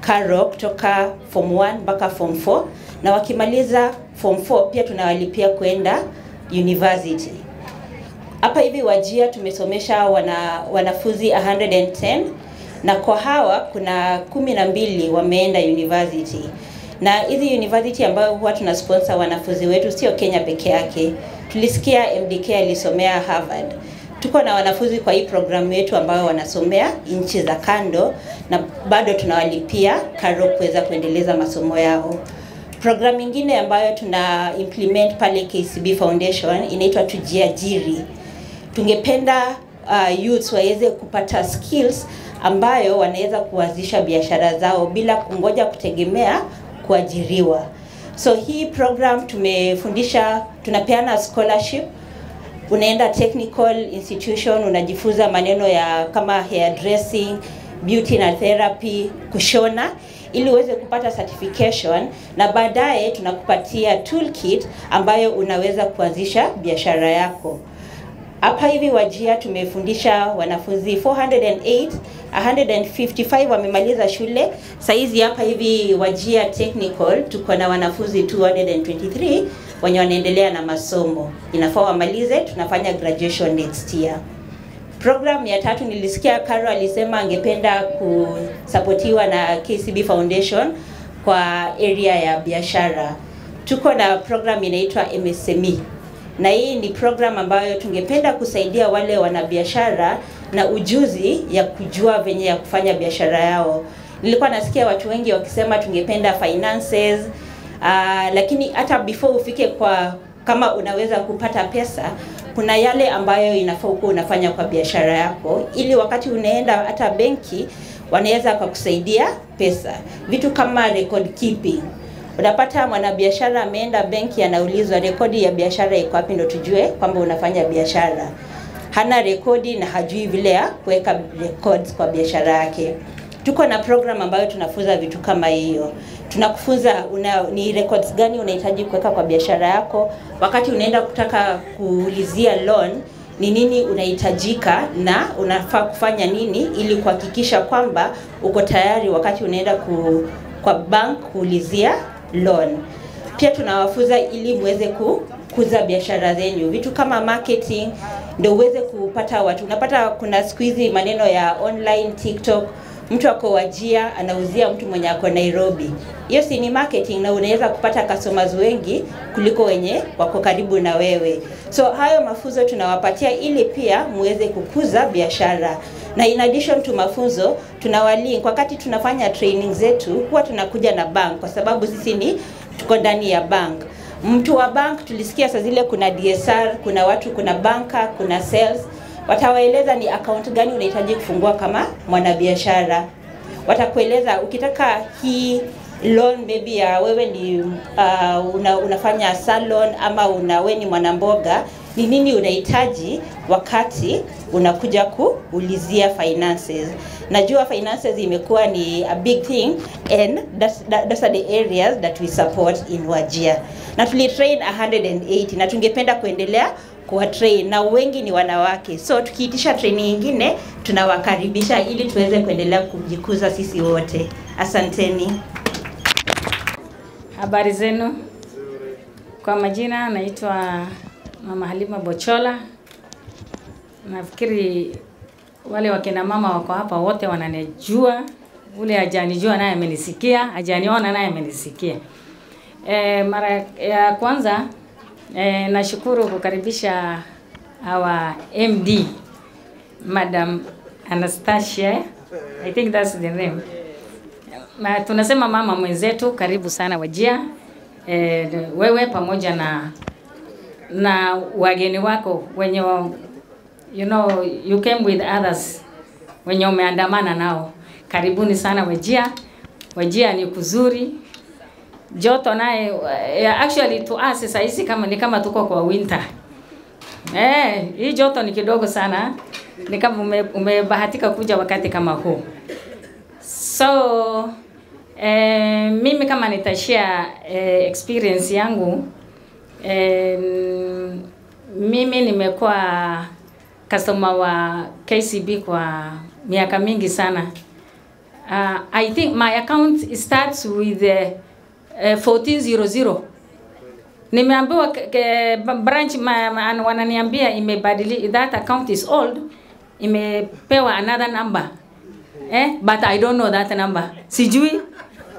karo kutoka form 1 mpaka form 4, na wakimaliza form 4 pia tunawalipia kwenda university. Hapa hivi Wajia tumesomesha wanafunzi 110, na kwa hawa kuna 12 wameenda university. Na hizi university ambayo huwa tunasponsor wanafunzi wetu sio Kenya peke yake. Tulisikia MDK alisomea Harvard. Tuko na wanafunzi kwa hii programu yetu ambao wanasomea nchi za kando, na bado tunawalipia karo kuweza kuendeleza masomo yao. Programu nyingine ambayo tuna implement pale KCB Foundation inaitwa Tujiajiri. Tungependa youths waweze kupata skills ambayo wanaweza kuanzisha biashara zao bila kungoja kutegemea kuajiriwa. So hii program tumefundisha, tunapeana scholarship. Unaenda technical institution, unajifunza maneno ya kama hairdressing, beauty na therapy, kushona, ili uweze kupata certification, na baadaye tunakupatia toolkit ambayo unaweza kuanzisha biashara yako. Hapa hivi Wajia tumefundisha wanafunzi 408, 155 wamemaliza shule. Saizi hapa hivi Wajia Technical tuko na wanafunzi 223 wenye wanaendelea na masomo. Inafaa wamalize, tunafanya graduation next year. Program ya tatu nilisikia Karo alisema angependa kusapotiwa na KCB Foundation kwa area ya biashara. Tuko na program inaitwa MSME. Na hii ni program ambayo tungependa kusaidia wale wanabiashara na ujuzi ya kujua venye ya kufanya biashara yao. Nilikuwa nasikia watu wengi wakisema tungependa finances, lakini hata before ufike kwa kama unaweza kupata pesa, kuna yale ambayo inafaa kuwa unafanya kwa biashara yako, ili wakati unaenda hata benki wanaweza kukusaidia pesa. Vitu kama record keeping. Unapata mwanabiashara ameenda benki, anaulizwa rekodi ya biashara iko wapi ndo tujue kwamba unafanya biashara. Hana rekodi na hajui vile ya kuweka records kwa biashara yake. Tuko na program ambayo tunafunza vitu kama hiyo. Tunakufunza ni records gani unahitaji kuweka kwa biashara yako. Wakati unaenda kutaka kuulizia loan, ni nini unahitajika na unafaa kufanya nini ili kuhakikisha kwamba uko tayari wakati unaenda kwa bank kuulizia loan. Pia tunawafunza ili muweze kukuza biashara zenu. Vitu kama marketing ndio uweze kupata watu. Unapata kuna siku hizi maneno ya online TikTok. Mtu ako Wajia anauzia mtu mwenye ako Nairobi. Hiyo si ni marketing, na unaweza kupata customers wengi kuliko wenye wako karibu na wewe. So hayo mafunzo tunawapatia ili pia muweze kukuza biashara. Na in addition to mafunzo, tunawalink wakati tunafanya training zetu, huwa tunakuja na bank kwa sababu sisi tuko ndani ya bank. Mtu wa bank tulisikia saa zile kuna DSR, kuna watu, kuna banker, kuna sales. Watawaeleza ni account gani unahitaji kufungua kama mwanabiashara. Watakueleza ukitaka hii loan maybe ya wewe ni unafanya salon ama wewe ni mwanamboga, ni nini unahitaji wakati unakuja kuulizia finances. Najua finances imekuwa ni a big thing and those are the areas that we support in Wajir. Na tulitrain 180 na tungependa kuendelea kuwa train, na wengi ni wanawake. So tukiitisha training nyingine tunawakaribisha ili tuweze kuendelea kujikuza sisi wote. Asanteni. Habari zenu. Kwa majina naitwa Mama Halima Bochola. Nafikiri wale wakina mama wako hapa wote wananijua. Ule hajanijua naye amenisikia, hajaniona naye amenisikia. Mara ya kwanza nashukuru kukaribisha our MD Madam Anastasia. I think that's the name. Tunasema mama mwenzetu, karibu sana Wajir. Wewe pamoja na wageni wako wenye you know you came with others wenye umeandamana nao, karibuni sana Wajir. Wajir ni kuzuri. Joto naye actually to us sasa hizi kama tuko kwa winter. Hii joto ni kidogo sana. Ni kama umebahatika kuja wakati kama huu. So mimi kama nitashare experience yangu, mimi nimekuwa customer wa KCB kwa miaka mingi sana. I think my account starts with 1400. Nimeambiwa branch wananiambia imebadili, that account is old, imepewa another number. But I don't know that number. Sijui.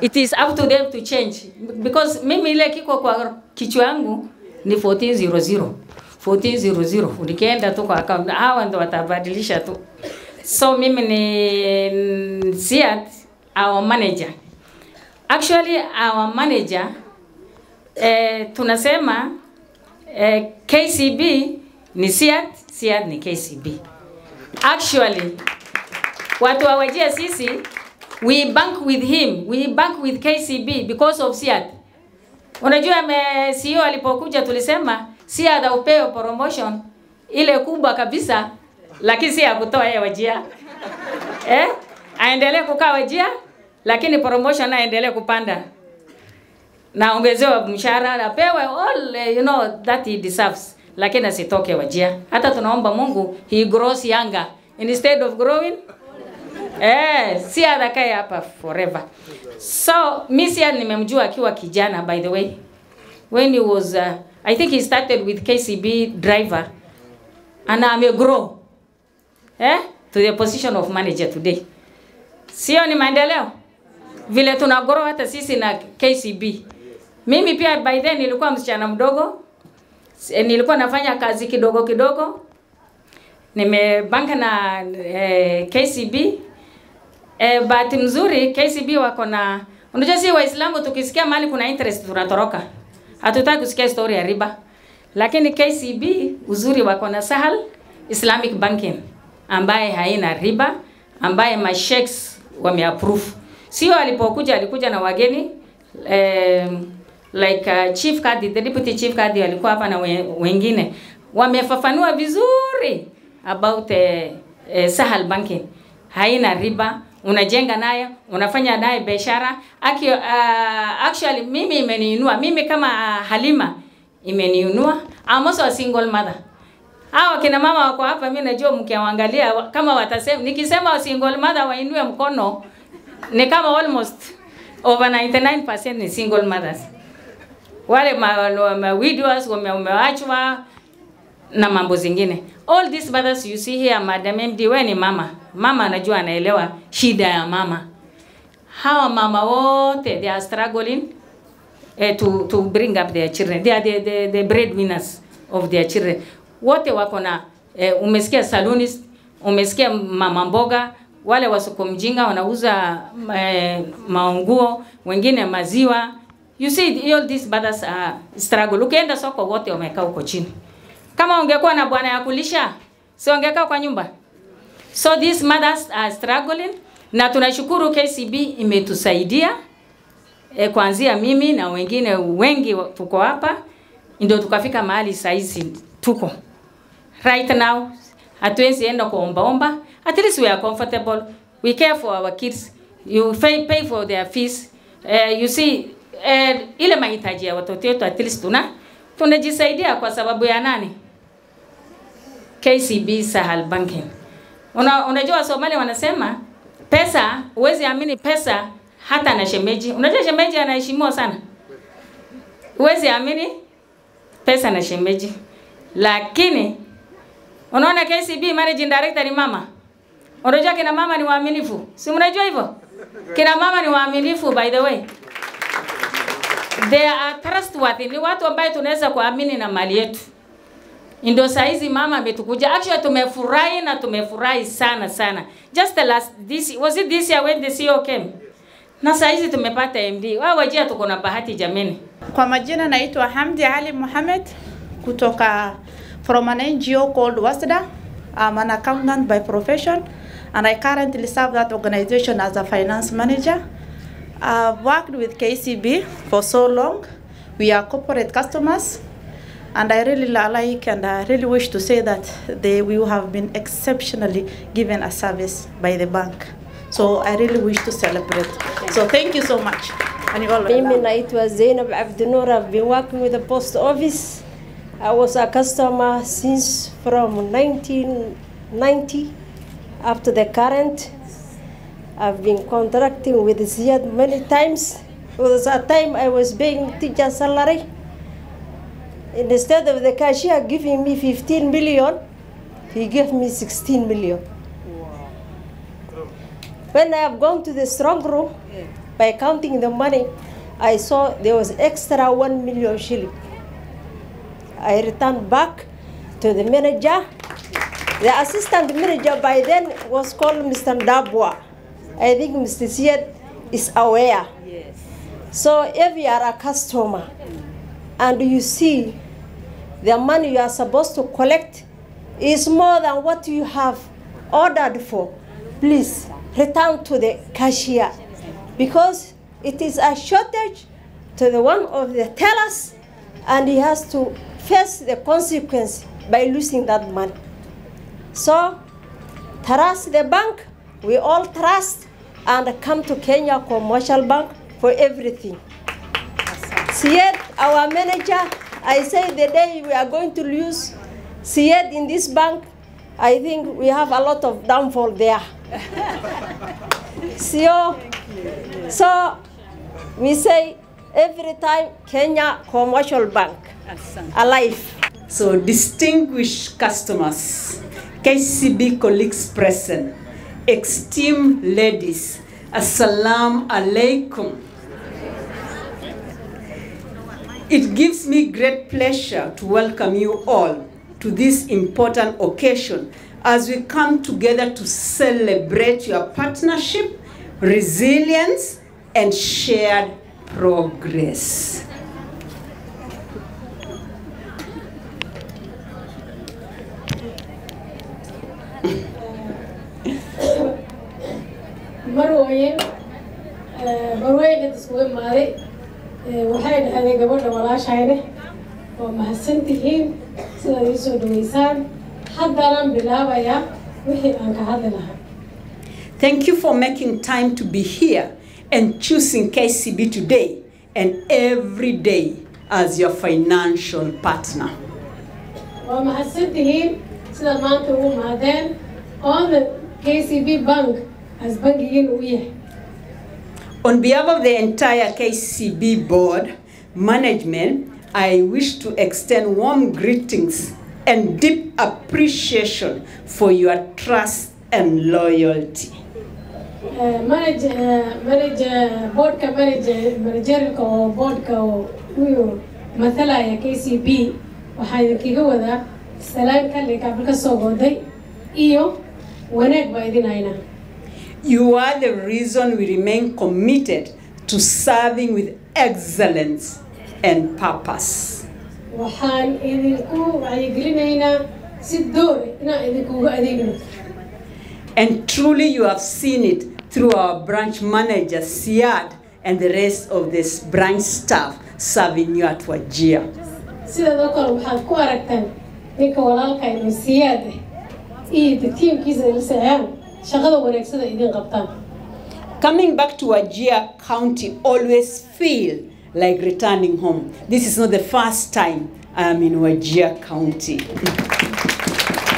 It is up to them to change, because mimi ile kiko kwa kichwa yangu ni 1400. 1400. Ukienda tu kwa account hawa ndio watabadilisha tu. So mimi ni Siad, our manager. Actually our manager tunasema KCB ni Siad, Siad ni KCB. Actually watu wa Wajir sisi we bank with him, we bank with KCB because of Siad. Unajua CEO alipokuja tulisema Siad aupewe promotion ile kubwa kabisa, lakini si akutoa yeye Wajir. Aendelee kukaa Wajir, lakini promotion aendelee kupanda. Na ongezewa mshahara, apewe all you know that he deserves, lakini asitoke Wajir. Hata tunaomba Mungu he grows younger instead of growing. Siad akae hapa forever. So Siad nimemjua akiwa kijana, by the way. When he was I think he started with KCB driver and amegrow to the position of manager today. Sio ni maendeleo? Vile tunagrow hata sisi na KCB. Mimi pia by then nilikuwa msichana mdogo. Nilikuwa nafanya kazi kidogo kidogo. Nimebanka na KCB. Bahati mzuri KCB wako na, unajua si Waislamu tukisikia mali kuna interest tunatoroka. Hatutaki kusikia story ya riba. Lakini KCB uzuri wako na Sahal Islamic Banking ambaye haina riba, ambaye masheikhs wameapprove. Sio alipokuja alikuja na wageni like Chief Kadi, the deputy Chief Kadi alikuwa hapa na wengine. Wamefafanua vizuri about Sahal Banking. Haina riba, unajenga nayo, unafanya naye biashara. Actually mimi imeniinua, mimi kama Halima imeniinua. I'm also a single mother. Hawa kina mama wako hapa, mimi najua mkiangalia kama watasema, nikisema single mother wainue mkono, ni kama almost over 99% ni single mothers. Wale widows wameachwa na mambo zingine. All these mothers you see here, Madam MD, wewe ni mama. Mama anajua, anaelewa shida ya mama. Hawa mama wote they are struggling to bring up their children. They are the breadwinners of their children. Wote wako na umesikia salonist, umesikia mama mboga, wale wasoko mjinga wanauza maunguo, wengine maziwa, You see all these brothers struggle. Ukienda soko wote wamekaa huko chini. Kama ungekuwa na bwana ya kulisha, si ungekaa kwa nyumba. So these mothers are struggling, na tunashukuru KCB imetusaidia kuanzia mimi na wengine wengi tuko hapa ndio tukafika mahali saizi tuko. Right now hatuwezi enda kuomba. At least we are comfortable. We care for our kids. You pay for their fees. You see ile mahitaji ya watoto wetu at least tunajisaidia kwa sababu ya nani? KCB Sahel Banking. Unajua Somali wanasema pesa, uwezi amini pesa hata na shemeji. Unajua shemeji anaheshimiwa sana. Uwezi amini pesa na shemeji. Lakini unaona KCB managing director ni mama. Unajua kina mama ni waaminifu. Si mnajua hivyo? Kina mama ni waaminifu by the way. They are trustworthy. Ni watu ambao tunaweza kuamini na mali yetu. Ndio saizi mama ametukuja. Actually tumefurahi na tumefurahi sana. Just the last this year when the CEO came. Na saizi tumepata MD. Wao wajia tuko na bahati jameni. Kwa majina naitwa Hamdi Ali Mohamed kutoka from an NGO called Wasda. I'm an accountant by profession and I currently serve that organization as a finance manager. I've worked with KCB for so long. We are corporate customers and I really like and I really wish to say that we have been exceptionally given a service by the bank. So I really wish to celebrate. So thank you so much. Mimi naitwa Zainab Abdunur. I've been working with the post office. I was a customer since from 1990 up to the current. I've been contracting with Ziad many times. There was a time I was paying teacher salary. Instead of the cashier giving me 15 million, he gave me 16 million. When I have gone to the strong room, by counting the money, I saw there was extra 1 million shilling. I returned back to the manager. The assistant manager by then was called Mr. Dabwa. I think Mr. Ziad is aware. Yes. So if you are a customer and you see the money you are supposed to collect is more than what you have ordered for, please return to the cashier because it is a shortage to the one of the tellers and he has to face the consequence by losing that money. So trust the bank, we all trust and come to Kenya Commercial Bank for everything. Syed, our manager, I say the day we are going to lose Syed in this bank, I think we have a lot of downfall there. So we say every time Kenya Commercial Bank alive. So distinguished customers, KCB colleagues present, esteemed ladies, Assalamu alaikum. It gives me great pleasure to welcome you all to this important occasion as we come together to celebrate your partnership, resilience, and shared progress. marweyne iskugu imaaday waxay dhahdeen gabadha walaashayne waa mahadsantihiin sidaad ii soo dhaweysaan haddana bilaabaya wixii aan ka hadli lahaa. Thank you for making time to be here and choosing KCB today and every day as your financial partner. waa mahadsantihiin sidaad maanta ugu maadeen on the KCB Bank as bankigiin uu yahay. On behalf of the entire KCB board management, I wish to extend warm greetings and deep appreciation for your trust and loyalty. managerka oo boardka oo huyo mathalaya KCB waxaa idinkaga wadaa salaan kale ka soo goday iyo wanaag baa idin hayna. You are the reason we remain committed to serving with excellence and purpose. waxaan idinku wacyigelinaynaa si door inaan idinkuga adeegno. And truly you have seen it through our branch manager, Siad, and the rest of this branch staff serving you at Wajir. sidoo kale waxaad ku aragtaan ninka walaalkayna Siad iyo teamkiisa la saacaan shaqada wanaagsan ay idin qabtaan. Coming back to Wajir County always feel like returning home. This is not the first time I am in Wajir County.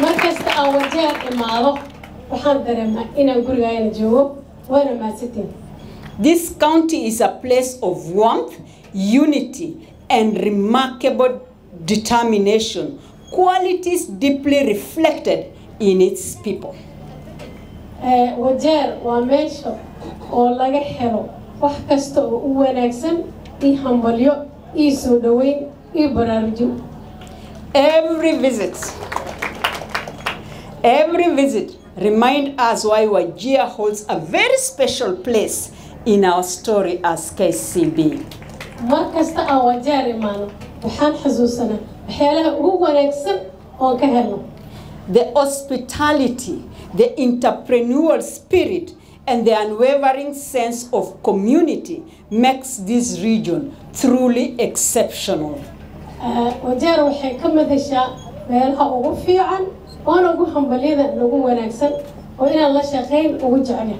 markasta aan Wajir imaado waxaan dareemaa inaan gurigayna joogo waana mahadsantiin. This county is a place of warmth, unity, and remarkable determination, qualities deeply reflected in its people. Wajir waa meesha oo laga helo wax kasta oo u wanaagsan iyo hambalyo iyo soo dhaweyn iyo baraarujin. Every visit remind us why Wajir holds a very special place in our story as KCB. markasta aan Wajir imaano waxaan xasuusanaa waxyaalaha ugu wanaagsan oo ka helno. The hospitality, the entrepreneurial spirit, and the unwavering sense of community makes this region truly exceptional. Wajir waxay ka madashaa meelaha ugu fiican oo ugu hambalyada ugu wanaagsan oo inaan la shaqeyn ugu jecel.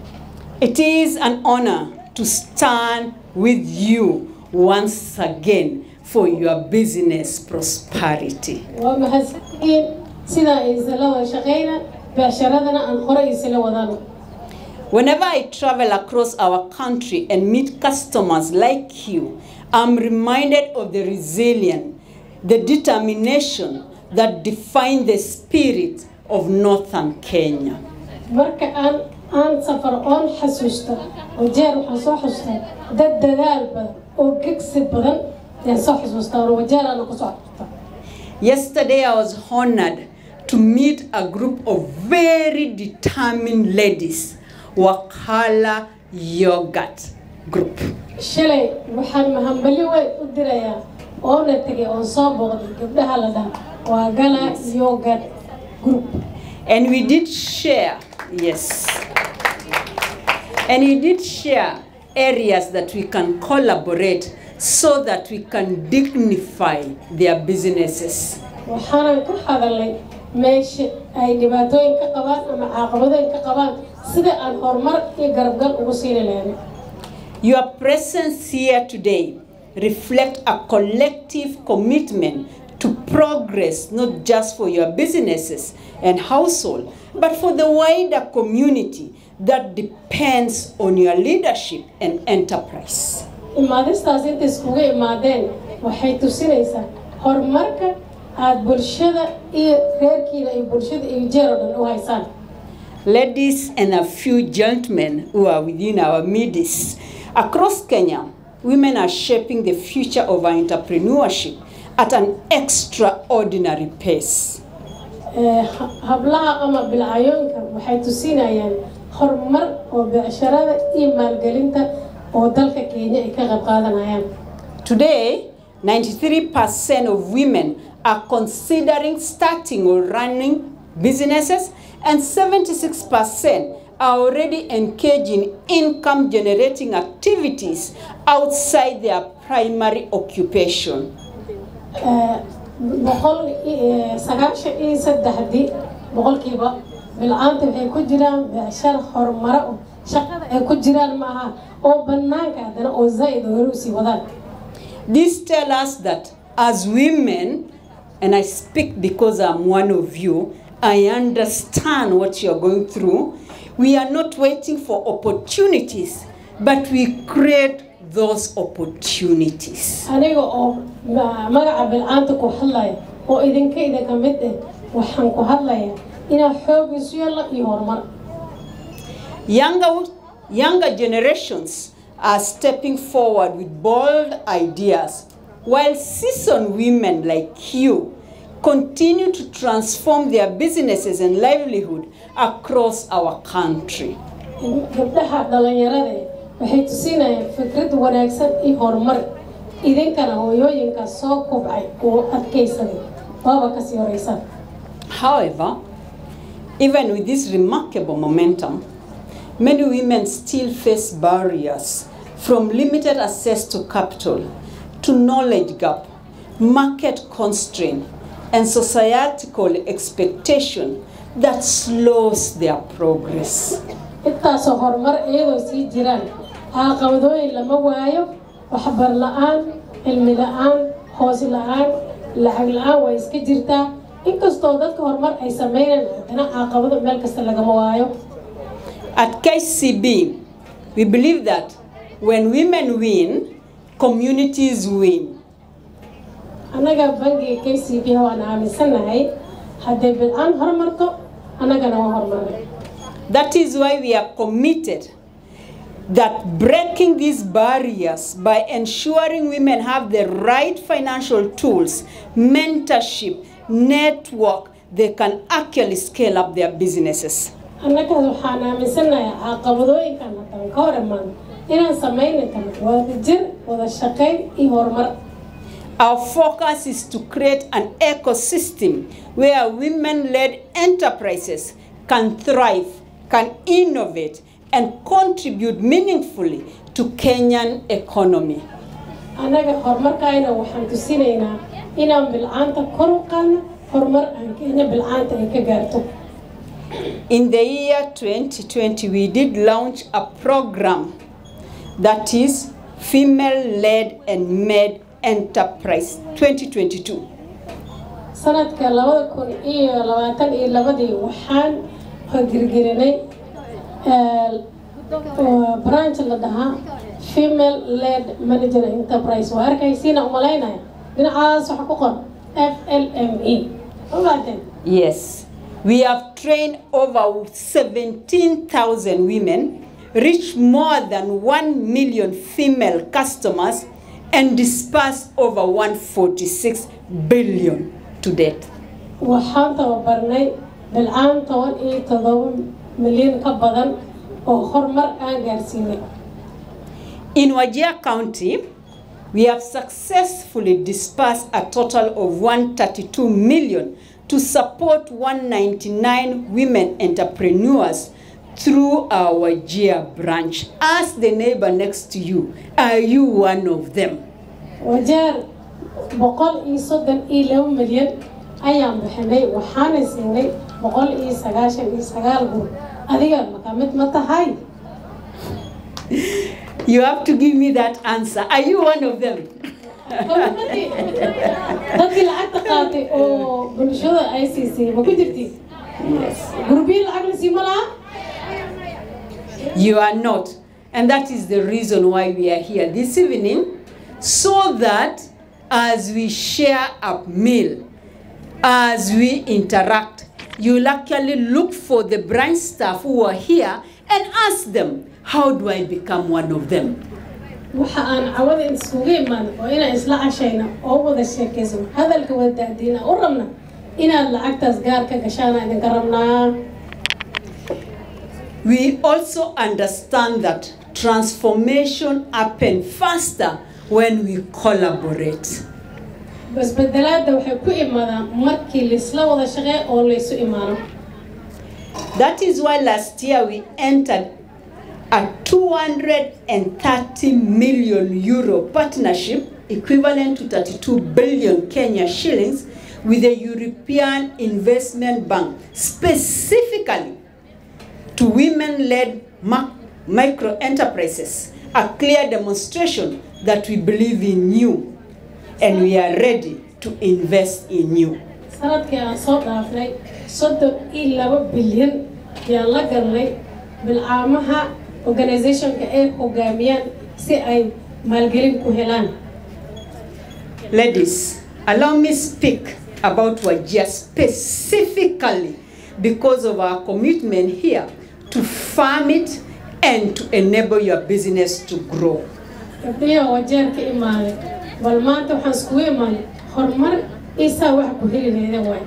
It is an honor to stand with you once again for your business prosperity. waa mahadsantiin sida isla wada shaqeyna beesharadana aan hore isla wadano. Whenever I travel across our country and meet customers like you, I'm reminded of the resilience, the determination that define the spirit of Northern Kenya. marka aan safar on xasuusto Wajir waxaan soo xasuustaa dad dadaal badan oo gegsi badan ayaan soo xasuustaa oo Wajir aan ku soo xasuustaa. Yesterday I was honored to meet a group of very determined ladies, Wakala Yogurt Group. shalay waxaan mahambalyo weyn u dirayaa oo na tagay oo soo booqday gabdhaha la dhaha Wakala Yogurt Group. And we did share, yes. And we did share areas that we can collaborate so that we can dignify their businesses. waxaan ka hadalay meesha ay dhibaatooyin ka qabaan ama caqabadooyin ka qabaan sida aan horumar iyo garabgal ugu siin lahayn. Your presence here today reflects a collective commitment to progress, not just for your businesses and household, but for the wider community that depends on your leadership and enterprise. imaadistaas inta iskugu imaadeen waxay tusinaysaa horumarka aad bulshada iyo reerkiina iyo bulshada iyo jeer oo dhan u haysaan. Ladies and a few gentlemen who are within our midst. Across Kenya, women are shaping the future of our entrepreneurship at an extraordinary pace. hablaha ama bilcayooyinka waxay tusinayaan horumar oo becsharada iyo maalgelinta oo dalka Kenya ay ka qayb qaadanayaan. Today, 93% of women are considering starting or running businesses, and 76% are already engaged in income-generating activities outside their primary occupation. boqolkiiba bilcaanta waxay ku jiraan becshar horumaro shaqada ay ku jiraan maaha oo banaanka hadana oo zaid hore u sii wadaan. This tells us that as women, and I speak because I'm one of you, I understand what you're going through. We are not waiting for opportunities, but we create those opportunities. aniga oo magaca bilcaanta ku hadlaya oo idinka mid ah waxaan ku hadlayaa inaan xoog isu yeelo iyo horumar. Younger generations are stepping forward with bold ideas, while seasoned women like you continue to transform their businesses and livelihood across our country. gabdhaha dhalinyarada waxay tusinayaan fikrad wanaagsan iyo horumar idinkana hooyooyinka soo kobcay oo adkaysaday waaba ka sii horeysan. However, even with this remarkable momentum, many women still face barriers from limited access to capital, to knowledge gap, market constraint, and societal expectation that slows their progress. intaasoo horumar iyadoo sii jiraan caqabadooyin lama waayo waxbar la'aan cilmi la'aan hoos la'aan lacag la'aan way iska jirtaa inkastoo dadka horumar ay sameeyaan haddana caqabado meel kasta lagama waayo. At KCB, we believe that when women win, communities win. anaga bangiga KCB waan aaminsanahay haddii bil'aan horumarto anagana waa horumaray. That is why we are committed that breaking these barriers by ensuring women have the right financial tools, mentorship, network, they can actually scale up their businesses. annaga waxaan aaminsanahay caqabadooyinkan haddaan ka hor imaan inaan samayni karno wadajir wada shaqayn iyo horumar. Our focus is to create an ecosystem where women-led enterprises can thrive, can innovate, and contribute meaningfully to Kenyan economy. anaga horumarkayna waxaan tusinaynaa inaan bil'aanta kor u qaadno horumar aan Kenya bil'aanta ay ka gaarto. In the year 2020, we did launch a program that is Female-Led and Made Enterprise 2022. sanadka 2022 waxaan hirgelinay branch la dhahaa Female-Led Manager Enterprise. waa arkaysiina umalaynaya dhinacaas waxa ku qoran FLME. Yes, we have trained over 17,000 women, reached more than 1 million female customers, and dispersed over 146 billion to date. waxaan tababarnay bil'aan 17 milyan ka badan oo horumar aan gaarsiinay. In Wajir County, we have successfully dispersed a total of 132 million to support 199 women entrepreneurs through our Wajir branch. Ask the neighbor next to you, are you one of them? Wajir 132 milyan ayaan bixinay waxaana siinay 199 guur. adiga makamid ma tahay? You have to give me that answer. Are you one of them? dadkii lacagta qaatay oo bulshada ay siisay ma ku jirtay? Yes. gurbiyi lacag la sii ma laha? You are not. And that is the reason why we are here this evening, so that as we share a meal, as we interact, you'll actually look for the branch staff who are here and ask them, how do I become one of them? waxa aan cawada isugu imaan oo inaan isla cashayna oo wada sheekaysano hadalka wadaadiina u rabna inaad lacagtaas gaar ka gashaan idinka rabnaa. We also understand that transformation happens faster when we collaborate. bas bedelaada waxay ku imaadaan markii la isla wada shaqeeyo oo la isu imaano. That is why last year we entered a 230 million euro partnership equivalent to 32 billion Kenya shillings with the European Investment Bank, specifically to women-led micro enterprises, a clear demonstration that we believe in you and we are ready to invest in you. sanadkii aan soo dhaafnay 32 bilyan ayaan la galnay bilcaamaha organizationka ay hogaamiyaan si ay maalgelin ku helaan. Ladies, allow me speak about Wajir specifically because of our commitment here to farm it and to enable your business to grow. gabdhiyo Wajir ka imaaday bal maanta waxaan isku imaanay horumar isa wax ku heli leeyahay way.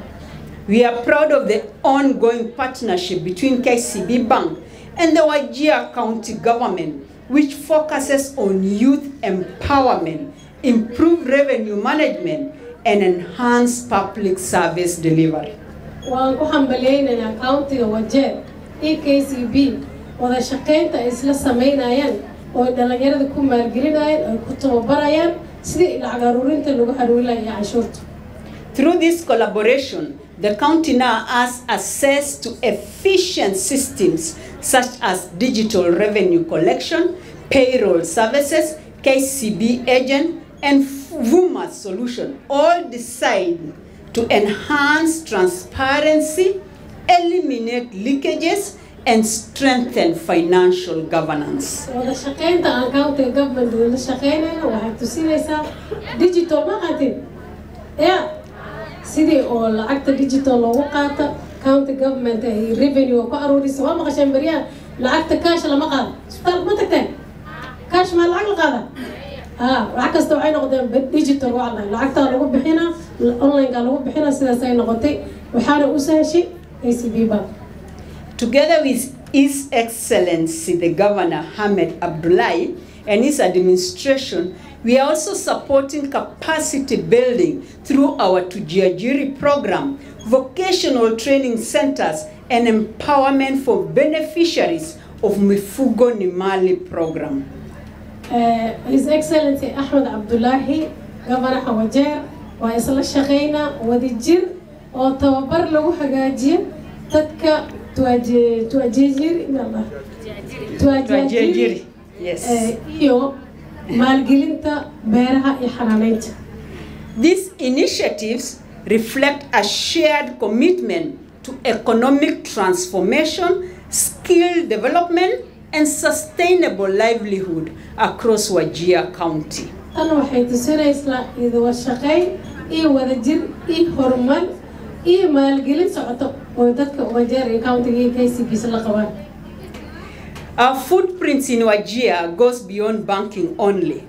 We are proud of the ongoing partnership between KCB Bank and the Wajir County government which focuses on youth empowerment, improved revenue management, and enhanced public service delivery. waan ku hambalyeynaa county-ga Wajeer KCB wada shaqeynta ay isla sameynayaan oo dhalinyarada ku maalgelinayaan oo ku tababarayaan sidii lacag aruurinta lagu haruurinaya cashuurta. Through this collaboration, the county now has access to efficient systems such as digital revenue collection, payroll services, KCB agent, and VUMA solution, all designed to enhance transparency, eliminate leakages, and strengthen financial governance. wada shaqeynta aan county government la shaqeynayna waxay tusinaysaa digital marketing sidii oo lacagta digital loogu qaata county government ay revenue ku aruurisa waa maqasheen bariyaan lacagta cash lama qaado isbitaal ma tagteen cash ma lacag la qaada lacag kasta waxay noqdeen digital wallahi lacagta lagu bixina online ga lagu bixina sidaas ay noqotay waxaana u sahashay KCB Bank. Together with His Excellency the Governor Hamed Abdullahi and his administration, we are also supporting capacity building through our Tujiajiri program, vocational training centers, and empowerment for beneficiaries of Mifugo Nimali program. His Excellency Ahmed Abdullahi, Governor Wajeer, waa isla shaqeyna wadajir oo tababar lagu hagaajiyo dadka tuajiri yes iyo maalgelinta beeraha iyo xanaanaynta. These initiatives reflect a shared commitment to economic transformation, skill development, and sustainable livelihood across Wajir County. Tan waxay tusinaysaa idoo shaqeyn iyo wadajir iyo horumar iyo maalgelin socoto oo dadka Wajir County KCB la qabaan. Our footprints in Wajir goes beyond banking only.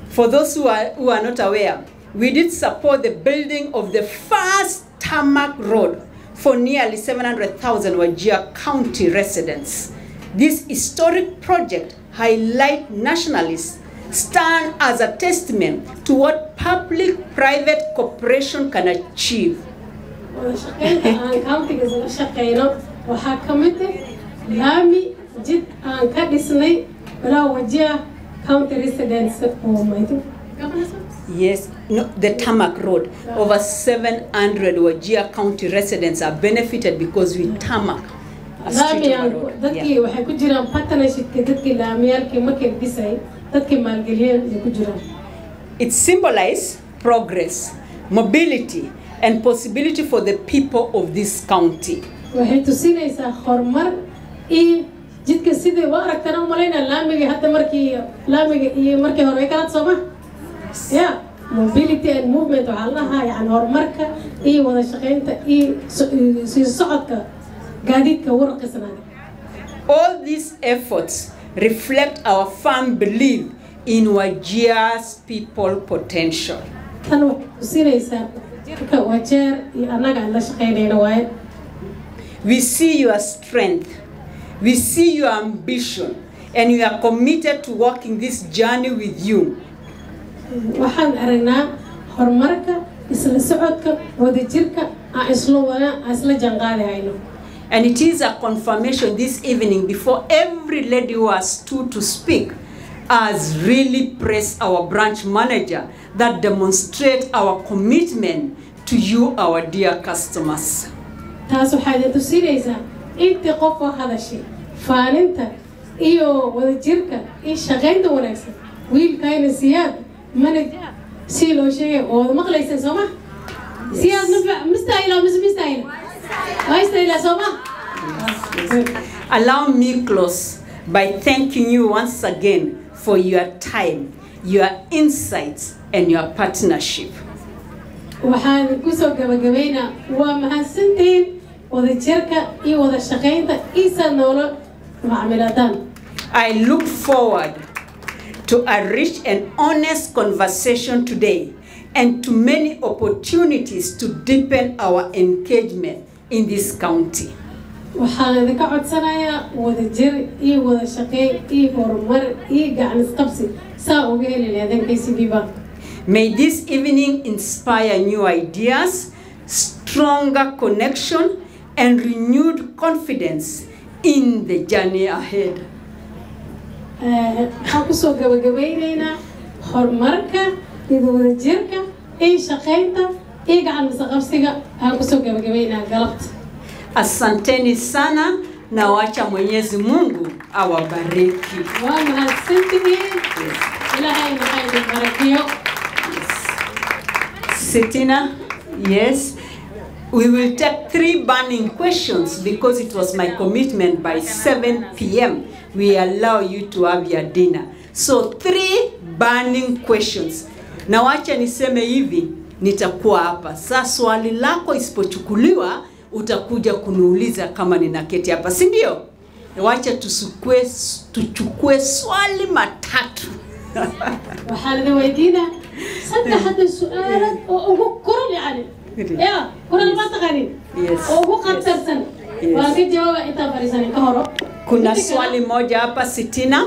For those who are not aware, we did support the building of the first tarmac road for nearly 700,000 Wajir County residents. This historic project highlights nationalists, stand as a testament to what public-private cooperation can achieve. Yes, no, the tarmac road. Over 700 Wajir County residents are benefited because we tarmac. It symbolizes progress, mobility, and possibility for the people of this county. Yeah, mobility and movement all these efforts reflect our firm belief in Wajir's people potential. We see your strength, we see your ambition, and we are committed to walking this journey with you. And it is a confirmation this evening before every lady who has stood to speak has really praised our branch manager that demonstrates our commitment to you, our dear customers. Allow me close by thanking you once again for your time, your insights, and your partnership. I look forward to a rich and honest conversation today and to many opportunities to deepen our engagement in this county. waxaan idinka codsanayaa wada jir iyo wada shaqeyn iyo horumar iyo gacan isqabsi saa uga heli lahaydeen KCB Bank. May this evening inspire new ideas, stronger connection, and renewed confidence in the journey ahead. waxaan kusoo gabagabaynaynaa horumarka iyo wada jirka iyo shaqeynta iyo gacan isqabsiga aan kusoo gabagabaynaa galabta. Asanteni sana na wacha Mwenyezi Mungu awabariki. Sitina, yes. We will take 3 burning questions because it was my commitment by 7 p.m. We allow you to have your dinner. So 3 burning questions. Na wacha niseme hivi, nitakuwa hapa. Sasa swali lako isipochukuliwa, utakuja kuniuliza kama ninaketi hapa, si ndio? Wacha tuchukue swali matatu. waxaan weydiinaa saddex su'aalood oo ugu koran yani ya koran ma taqanin oo ugu qatarsan waa ka jawaab inta fariisan ka horo. Kuna swali moja hapa Sitina.